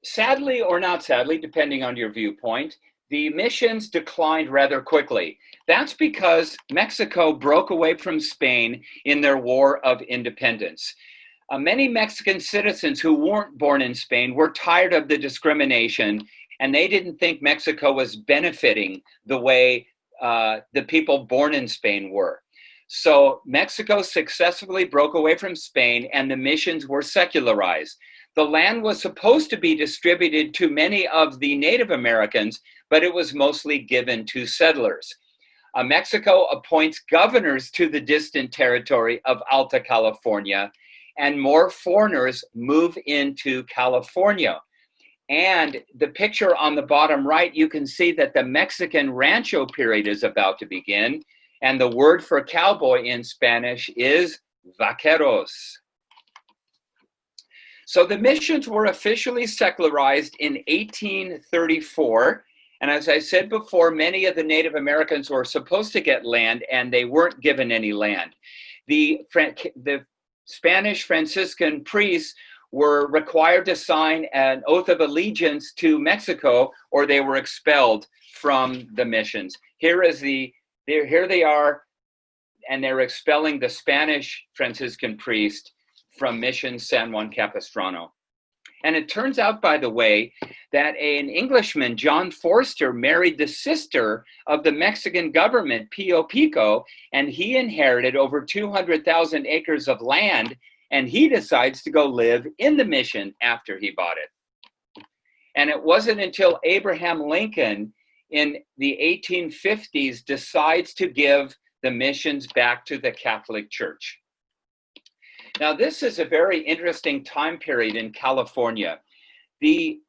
sadly or not sadly, depending on your viewpoint, the missions declined rather quickly. That's because Mexico broke away from Spain in their War of Independence. Many Mexican citizens who weren't born in Spain were tired of the discrimination, and they didn't think Mexico was benefiting the way the people born in Spain were. So Mexico successfully broke away from Spain, and the missions were secularized. The land was supposed to be distributed to many of the Native Americans, but it was mostly given to settlers. Mexico appoints governors to the distant territory of Alta California, and more foreigners move into California. And the picture on the bottom right, you can see that the Mexican Rancho period is about to begin. And the word for cowboy in Spanish is vaqueros. So the missions were officially secularized in 1834. And as I said before, many of the Native Americans were supposed to get land, and they weren't given any land. The Spanish Franciscan priests were required to sign an oath of allegiance to Mexico, or they were expelled from the missions. Here they are, and they're expelling the Spanish Franciscan priest from Mission San Juan Capistrano. And it turns out, by the way, that an Englishman, John Forster, married the sister of the Mexican government, Pio Pico, and he inherited over 200,000 acres of land, and he decides to go live in the mission after he bought it. And it wasn't until Abraham Lincoln in the 1850s decides to give the missions back to the Catholic Church. Now, this is a very interesting time period in California. The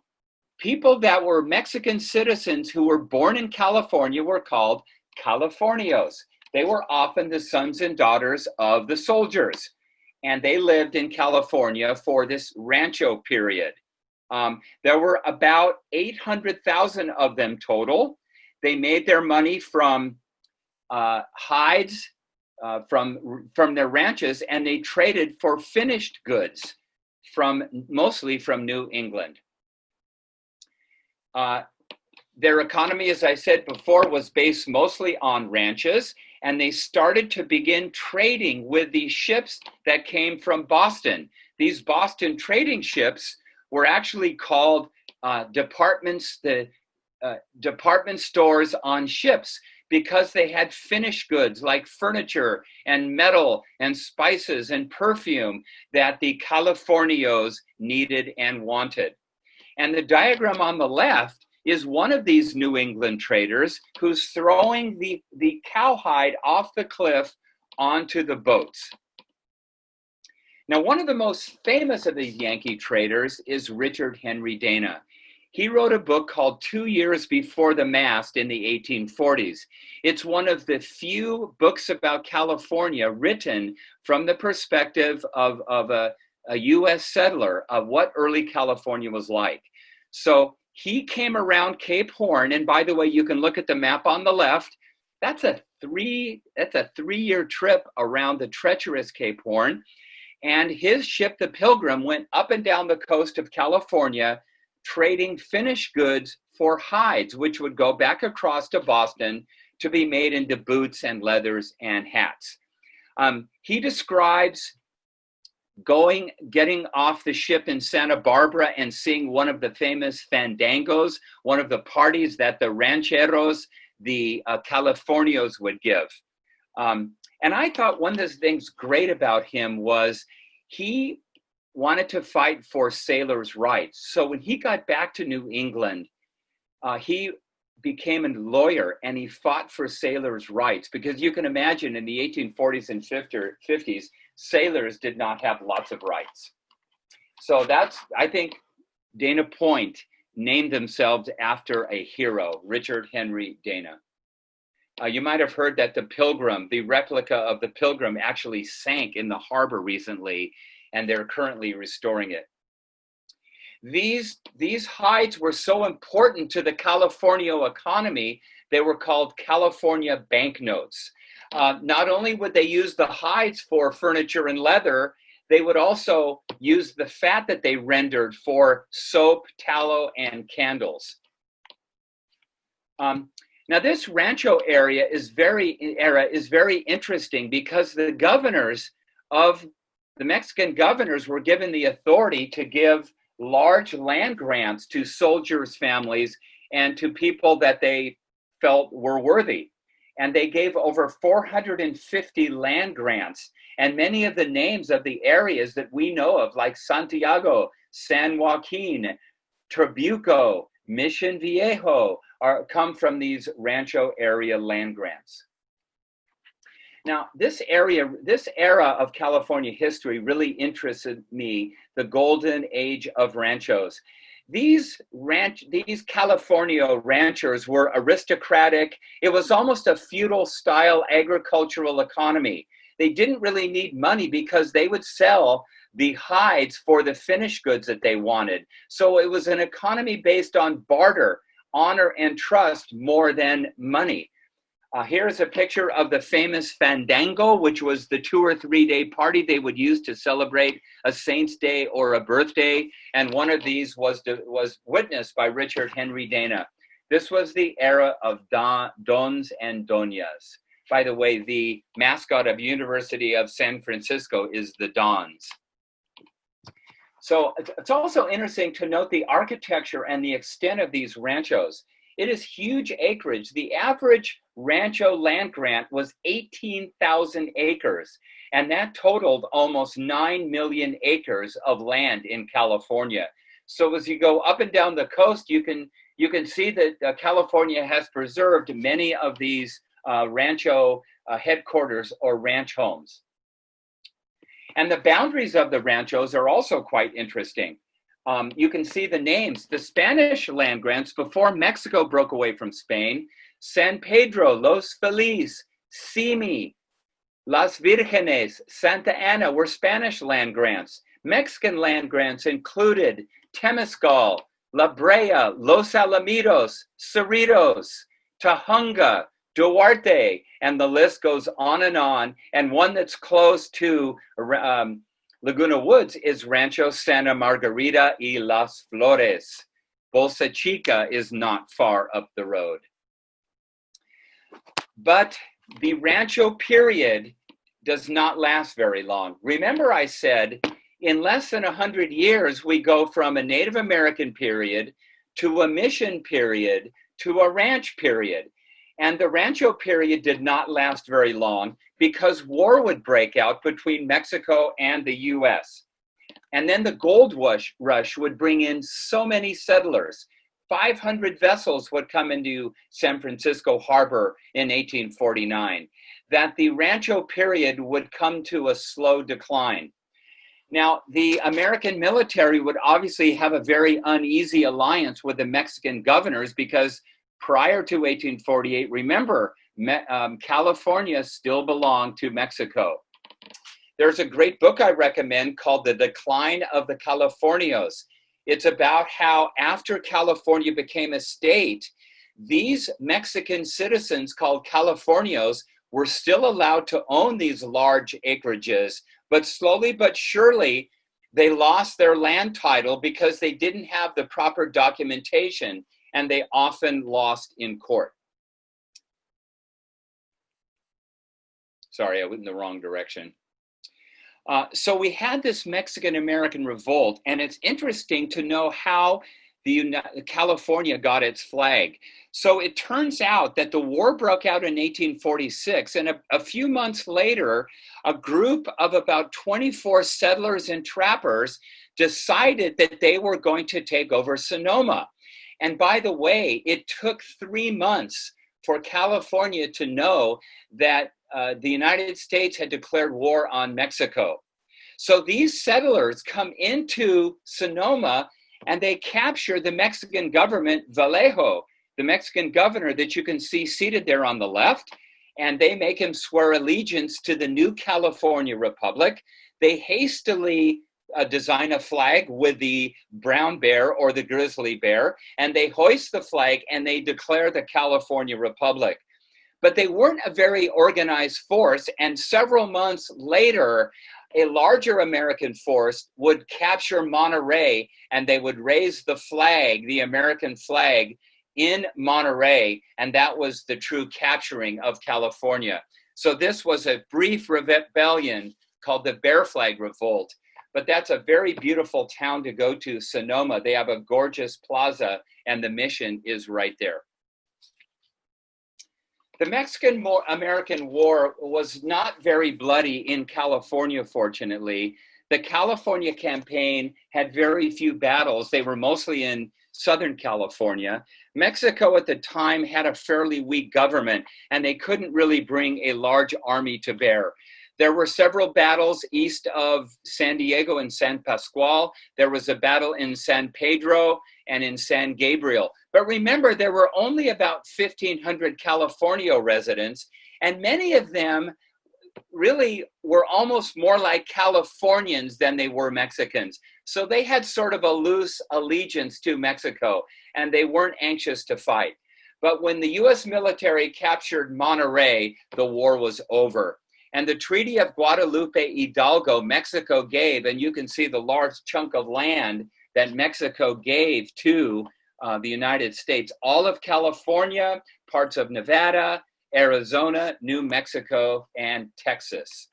people that were Mexican citizens who were born in California were called Californios. They were often the sons and daughters of the soldiers, and they lived in California for this rancho period. There were about 800,000 of them total. They made their money from hides, from their ranches, and they traded for finished goods. mostly from New England. Their economy, as I said before, was based mostly on ranches, and they started to begin trading with these ships that came from Boston. These Boston trading ships were actually called department stores on ships, because they had finished goods like furniture and metal and spices and perfume that the Californios needed and wanted. And the diagram on the left is one of these New England traders who's throwing the cowhide off the cliff onto the boats. Now, one of the most famous of these Yankee traders is Richard Henry Dana. He wrote a book called 2 Years Before the Mast in the 1840s. It's one of the few books about California written from the perspective of a US settler of what early California was like. So he came around Cape Horn, and by the way, you can look at the map on the left. That's a 3-year trip around the treacherous Cape Horn. And his ship, the Pilgrim, went up and down the coast of California, trading finished goods for hides, which would go back across to Boston to be made into boots and leathers and hats. He describes getting off the ship in Santa Barbara and seeing one of the famous fandangos, one of the parties that the rancheros, the Californios would give. And I thought one of the things great about him was he wanted to fight for sailors' rights. So when he got back to New England, he became a lawyer and he fought for sailors' rights, because you can imagine in the 1840s and 50s, sailors did not have lots of rights. So I think Dana Point named themselves after a hero, Richard Henry Dana. You might have heard that the Pilgrim, the replica of the Pilgrim, actually sank in the harbor recently, and they're currently restoring it. These hides were so important to the California economy, they were called California banknotes. Not only would they use the hides for furniture and leather, they would also use the fat that they rendered for soap, tallow, and candles. Now, this rancho area is very interesting, because the Mexican governors were given the authority to give large land grants to soldiers' families and to people that they felt were worthy. And they gave over 450 land grants. And many of the names of the areas that we know of, like Santiago, San Joaquin, Trabuco, Mission Viejo, come from these rancho area land grants. Now, this era of California history really interested me, the golden age of ranchos. These California ranchers were aristocratic. It was almost a feudal style agricultural economy. They didn't really need money because they would sell the hides for the finished goods that they wanted. So it was an economy based on barter, honor, and trust more than money. Here's a picture of the famous fandango, which was the 2 or 3 day party they would use to celebrate a saint's day or a birthday. And one of these was witnessed by Richard Henry Dana. This was the era of dons and doñas. By the way, the mascot of University of San Francisco is the Dons. So it's also interesting to note the architecture and the extent of these ranchos. It is huge acreage. The average rancho land grant was 18,000 acres, and that totaled almost 9 million acres of land in California. So as you go up and down the coast, you can see that California has preserved many of these rancho headquarters or ranch homes. And the boundaries of the ranchos are also quite interesting. You can see the names. The Spanish land grants before Mexico broke away from Spain: San Pedro, Los Feliz, Simi, Las Virgenes, Santa Ana were Spanish land grants. Mexican land grants included Temescal, La Brea, Los Alamitos, Cerritos, Tahunga, Duarte, and the list goes on. And one that's close to Laguna Woods is Rancho Santa Margarita y Las Flores. Bolsa Chica is not far up the road. But the Rancho period does not last very long. Remember, I said in less than 100 years, we go from a Native American period to a mission period to a ranch period. And the Rancho period did not last very long because war would break out between Mexico and the US. And then the gold rush would bring in so many settlers. 500 vessels would come into San Francisco Harbor in 1849, that the Rancho period would come to a slow decline. Now, the American military would obviously have a very uneasy alliance with the Mexican governors because prior to 1848, remember, California still belonged to Mexico. There's a great book I recommend called The Decline of the Californios. It's about how after California became a state, these Mexican citizens called Californios were still allowed to own these large acreages, but slowly but surely they lost their land title because they didn't have the proper documentation, and they often lost in court. Sorry, I went in the wrong direction. So we had this Mexican-American revolt, and it's interesting to know how California got its flag. So it turns out that the war broke out in 1846, and a few months later, a group of about 24 settlers and trappers decided that they were going to take over Sonoma. And by the way, it took 3 months for California to know that the United States had declared war on Mexico. So these settlers come into Sonoma and they capture the Mexican government, Vallejo, the Mexican governor that you can see seated there on the left, and they make him swear allegiance to the new California Republic. They hastily design a flag with the brown bear or the grizzly bear, and they hoist the flag and they declare the California Republic. But they weren't a very organized force, and several months later, a larger American force would capture Monterey, and they would raise the flag, the American flag, in Monterey, and that was the true capturing of California. So this was a brief rebellion called the Bear Flag Revolt. But that's a very beautiful town to go to, Sonoma. They have a gorgeous plaza, and the mission is right there. The Mexican-American War was not very bloody in California, fortunately. The California campaign had very few battles. They were mostly in Southern California. Mexico at the time had a fairly weak government, and they couldn't really bring a large army to bear. There were several battles east of San Diego and San Pascual. There was a battle in San Pedro and in San Gabriel. But remember, there were only about 1,500 California residents, and many of them really were almost more like Californians than they were Mexicans. So they had sort of a loose allegiance to Mexico, and they weren't anxious to fight. But when the US military captured Monterey, the war was over. And the Treaty of Guadalupe Hidalgo, Mexico gave, and you can see the large chunk of land that Mexico gave to the United States, all of California, parts of Nevada, Arizona, New Mexico, and Texas.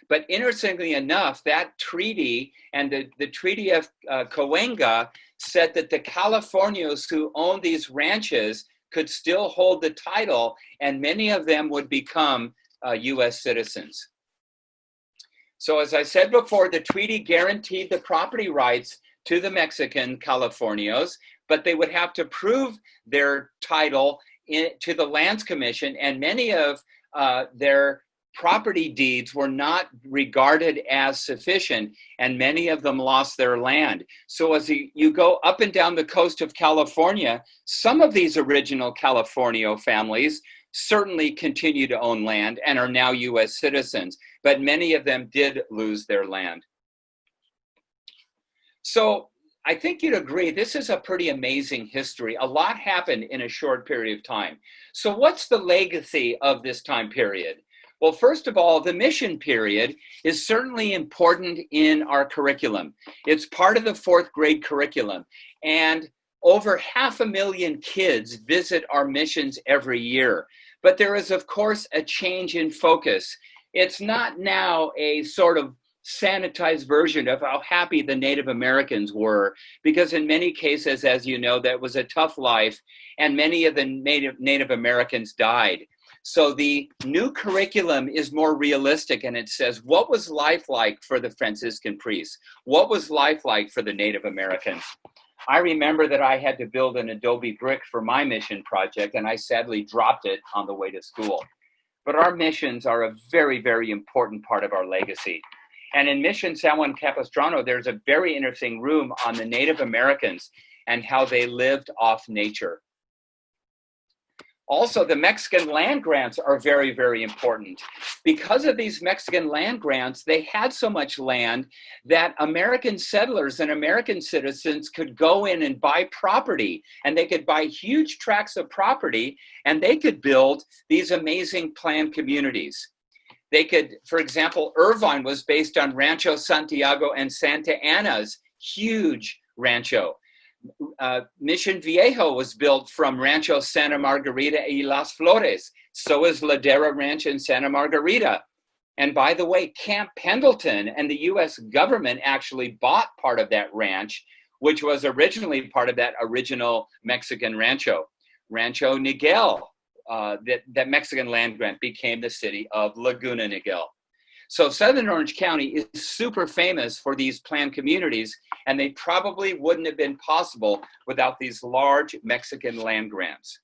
But interestingly enough, that treaty and the Treaty of Cahuenga said that the Californios who owned these ranches could still hold the title, and many of them would become US citizens. So as I said before, the treaty guaranteed the property rights to the Mexican Californios, but they would have to prove their title to the Lands Commission, and many of their property deeds were not regarded as sufficient, and many of them lost their land. So as you go up and down the coast of California, some of these original Californio families certainly continue to own land and are now US citizens, but many of them did lose their land. So I think you'd agree this is a pretty amazing history. A lot happened in a short period of time. So what's the legacy of this time period? Well, first of all, the mission period is certainly important in our curriculum. It's part of the fourth grade curriculum. And over 500,000 kids visit our missions every year. But there is, of course, a change in focus. It's not now a sort of sanitized version of how happy the Native Americans were, because in many cases, as you know, that was a tough life, and many of the Native Americans died. So the new curriculum is more realistic, and it says, what was life like for the Franciscan priests? What was life like for the Native Americans? I remember that I had to build an adobe brick for my mission project, and I sadly dropped it on the way to school. But our missions are a very, very important part of our legacy. And in Mission San Juan Capistrano, there's a very interesting room on the Native Americans and how they lived off nature. Also, the Mexican land grants are very, very important. Because of these Mexican land grants, they had so much land that American settlers and American citizens could go in and buy property, and they could buy huge tracts of property, and they could build these amazing planned communities. They could, for example, Irvine was based on Rancho Santiago and Santa Ana's huge rancho. Mission Viejo was built from Rancho Santa Margarita y Las Flores. So is Ladera Ranch in Santa Margarita. And by the way, Camp Pendleton and the US government actually bought part of that ranch, which was originally part of that original Mexican rancho. Rancho Niguel, that Mexican land grant became the city of Laguna Niguel. So Southern Orange County is super famous for these planned communities, and they probably wouldn't have been possible without these large Mexican land grants.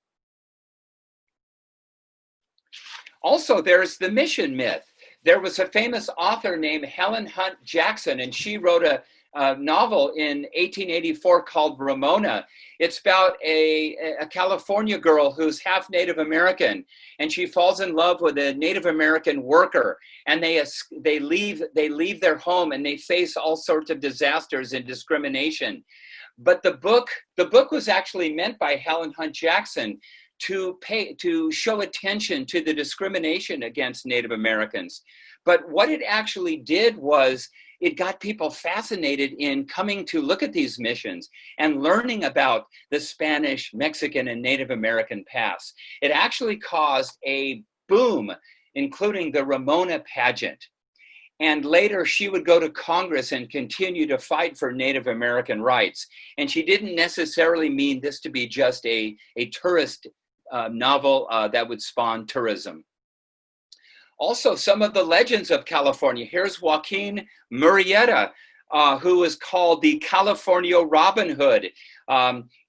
Also, there's the mission myth. There was a famous author named Helen Hunt Jackson, and she wrote a novel in 1884 called Ramona. It's about a California girl who's half Native American, and she falls in love with a Native American worker, and they leave their home, and they face all sorts of disasters and discrimination. But the book was actually meant by Helen Hunt Jackson to show attention to the discrimination against Native Americans. But what it actually did was it got people fascinated in coming to look at these missions and learning about the Spanish, Mexican, and Native American past. It actually caused a boom, including the Ramona pageant. And later she would go to Congress and continue to fight for Native American rights. And she didn't necessarily mean this to be just a tourist novel that would spawn tourism. Also, some of the legends of California. Here's Joaquin Murrieta, who is called the California Robin Hood.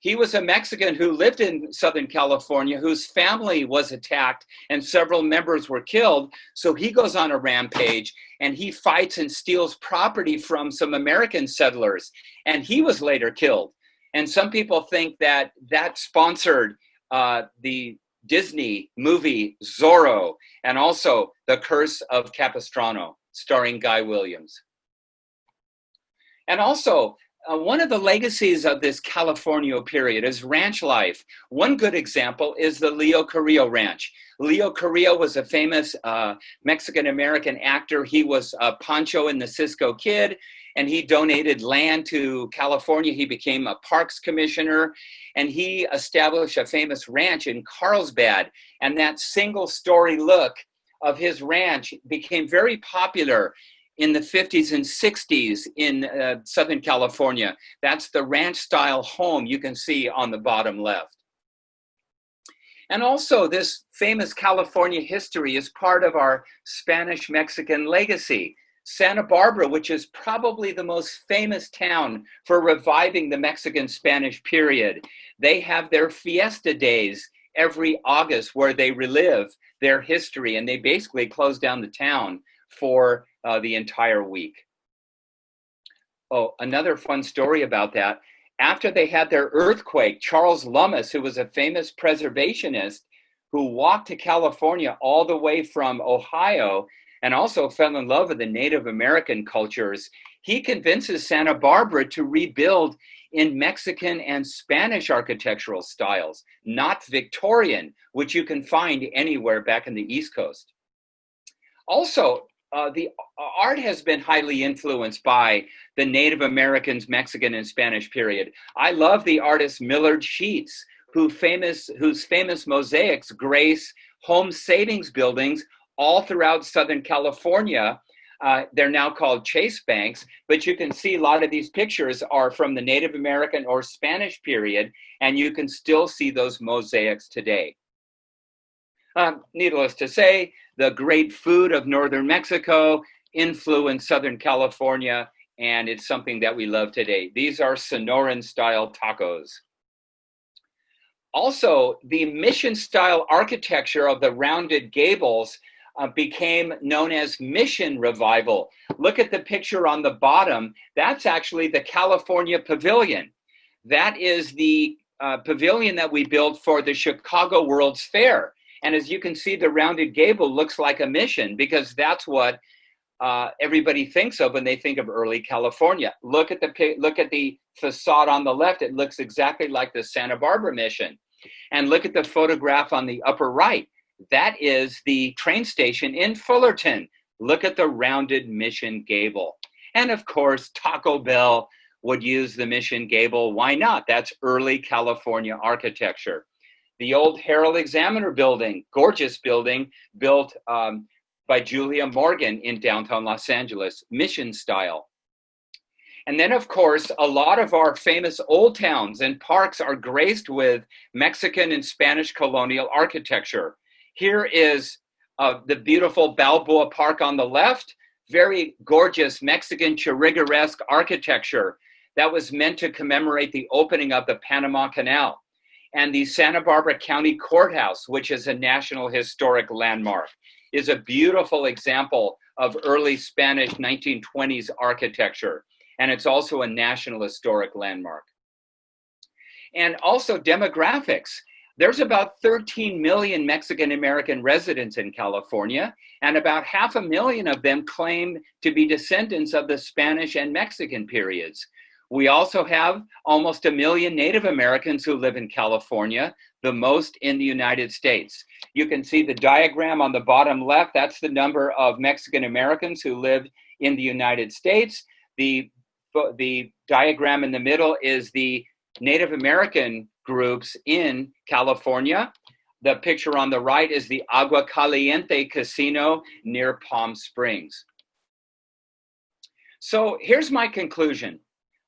He was a Mexican who lived in Southern California, whose family was attacked and several members were killed. So he goes on a rampage and he fights and steals property from some American settlers. And he was later killed. And some people think that that sponsored the Disney movie Zorro, and also The Curse of Capistrano, starring Guy Williams. And also, one of the legacies of this California period is ranch life. One good example is the Leo Carrillo Ranch. Leo Carrillo was a famous Mexican-American actor. He was Pancho in the Cisco Kid, and he donated land to California. He became a parks commissioner, and he established a famous ranch in Carlsbad. And that single-story look of his ranch became very popular in the 50s and 60s in Southern California. That's the ranch-style home you can see on the bottom left. And also, this famous California history is part of our Spanish-Mexican legacy. Santa Barbara, which is probably the most famous town for reviving the Mexican-Spanish period. They have their fiesta days every August where they relive their history, and they basically close down the town for the entire week. Oh, another fun story about that. After they had their earthquake, Charles Lummis, who was a famous preservationist who walked to California all the way from Ohio and also fell in love with the Native American cultures, he convinces Santa Barbara to rebuild in Mexican and Spanish architectural styles, not Victorian, which you can find anywhere back in the East Coast. Also, the art has been highly influenced by the Native Americans, Mexican, and Spanish period. I love the artist Millard Sheets, whose famous mosaics grace home savings buildings all throughout Southern California. They're now called Chase banks, but you can see a lot of these pictures are from the Native American or Spanish period, and you can still see those mosaics today. Needless to say, the great food of northern Mexico influenced Southern California, and it's something that we love today. These are Sonoran-style tacos. Also, the mission-style architecture of the rounded gables became known as Mission Revival. Look at the picture on the bottom. That's actually the California Pavilion. That is the pavilion that we built for the Chicago World's Fair. And as you can see, the rounded gable looks like a mission because that's what everybody thinks of when they think of early California. Look at the facade on the left. It looks exactly like the Santa Barbara Mission. And look at the photograph on the upper right. That is the train station in Fullerton. Look at the rounded Mission gable. And of course, Taco Bell would use the Mission gable. Why not? That's early California architecture. The old Herald Examiner building, gorgeous building, built by Julia Morgan in downtown Los Angeles, Mission style. And then, of course, a lot of our famous old towns and parks are graced with Mexican and Spanish colonial architecture. Here is the beautiful Balboa Park on the left, very gorgeous Mexican churrigueresque architecture that was meant to commemorate the opening of the Panama Canal. And the Santa Barbara County Courthouse, which is a National Historic Landmark, is a beautiful example of early Spanish 1920s architecture. And it's also a National Historic Landmark. And also demographics. There's about 13 million Mexican American residents in California, and about 500,000 of them claim to be descendants of the Spanish and Mexican periods. We also have almost 1 million Native Americans who live in California, the most in the United States. You can see the diagram on the bottom left. That's the number of Mexican Americans who live in the United States. The diagram in the middle is the Native American groups in California. The picture on the right is the Agua Caliente Casino near Palm Springs. So here's my conclusion.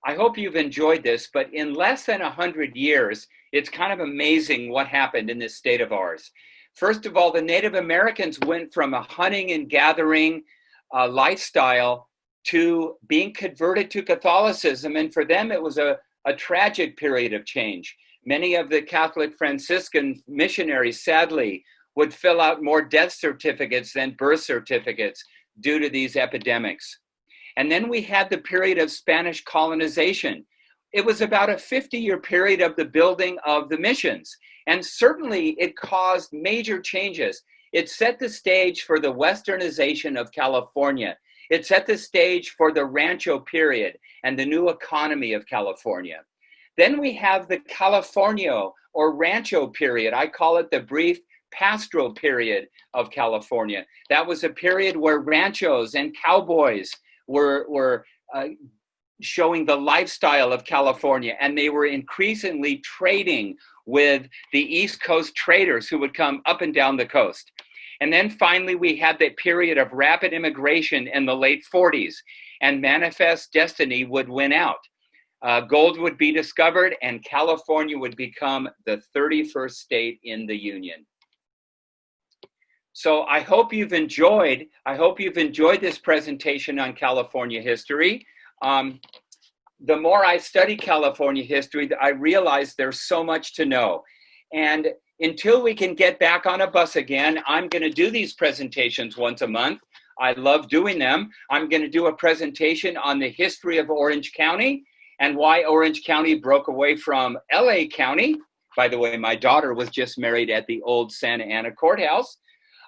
I hope you've enjoyed this, but in less than 100 years, it's kind of amazing what happened in this state of ours. First of all, the Native Americans went from a hunting and gathering lifestyle to being converted to Catholicism, and for them it was a tragic period of change. Many of the Catholic Franciscan missionaries, sadly, would fill out more death certificates than birth certificates due to these epidemics. And then we had the period of Spanish colonization. It was about a 50-year period of the building of the missions. And certainly it caused major changes. It set the stage for the westernization of California. It set the stage for the Rancho period and the new economy of California. Then we have the Californio or Rancho period. I call it the brief pastoral period of California. That was a period where ranchos and cowboys were showing the lifestyle of California, and they were increasingly trading with the East Coast traders who would come up and down the coast. And then finally, we had the period of rapid immigration in the late 40s, and Manifest Destiny would win out. Gold would be discovered, and California would become the 31st state in the Union. So I hope you've enjoyed this presentation on California history. The more I study California history, I realize there's so much to know. And until we can get back on a bus again, I'm going to do these presentations once a month. I love doing them. I'm going to do a presentation on the history of Orange County and why Orange County broke away from LA County. By the way, my daughter was just married at the old Santa Ana courthouse.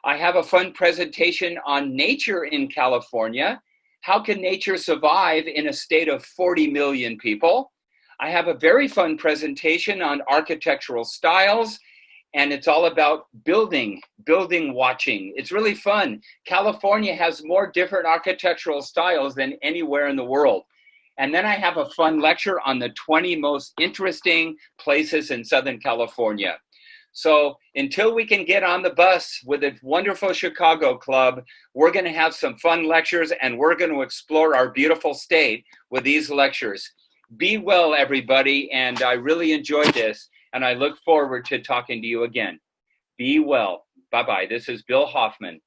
I have a fun presentation on nature in California. How can nature survive in a state of 40 million people? I have a very fun presentation on architectural styles and it's all about building watching. It's really fun. California has more different architectural styles than anywhere in the world. And then I have a fun lecture on the 20 most interesting places in Southern California. So until we can get on the bus with a wonderful Chicago club, we're going to have some fun lectures, and we're going to explore our beautiful state with these lectures. Be well, everybody, and I really enjoyed this, and I look forward to talking to you again. Be well. Bye-bye. This is Bill Hoffman.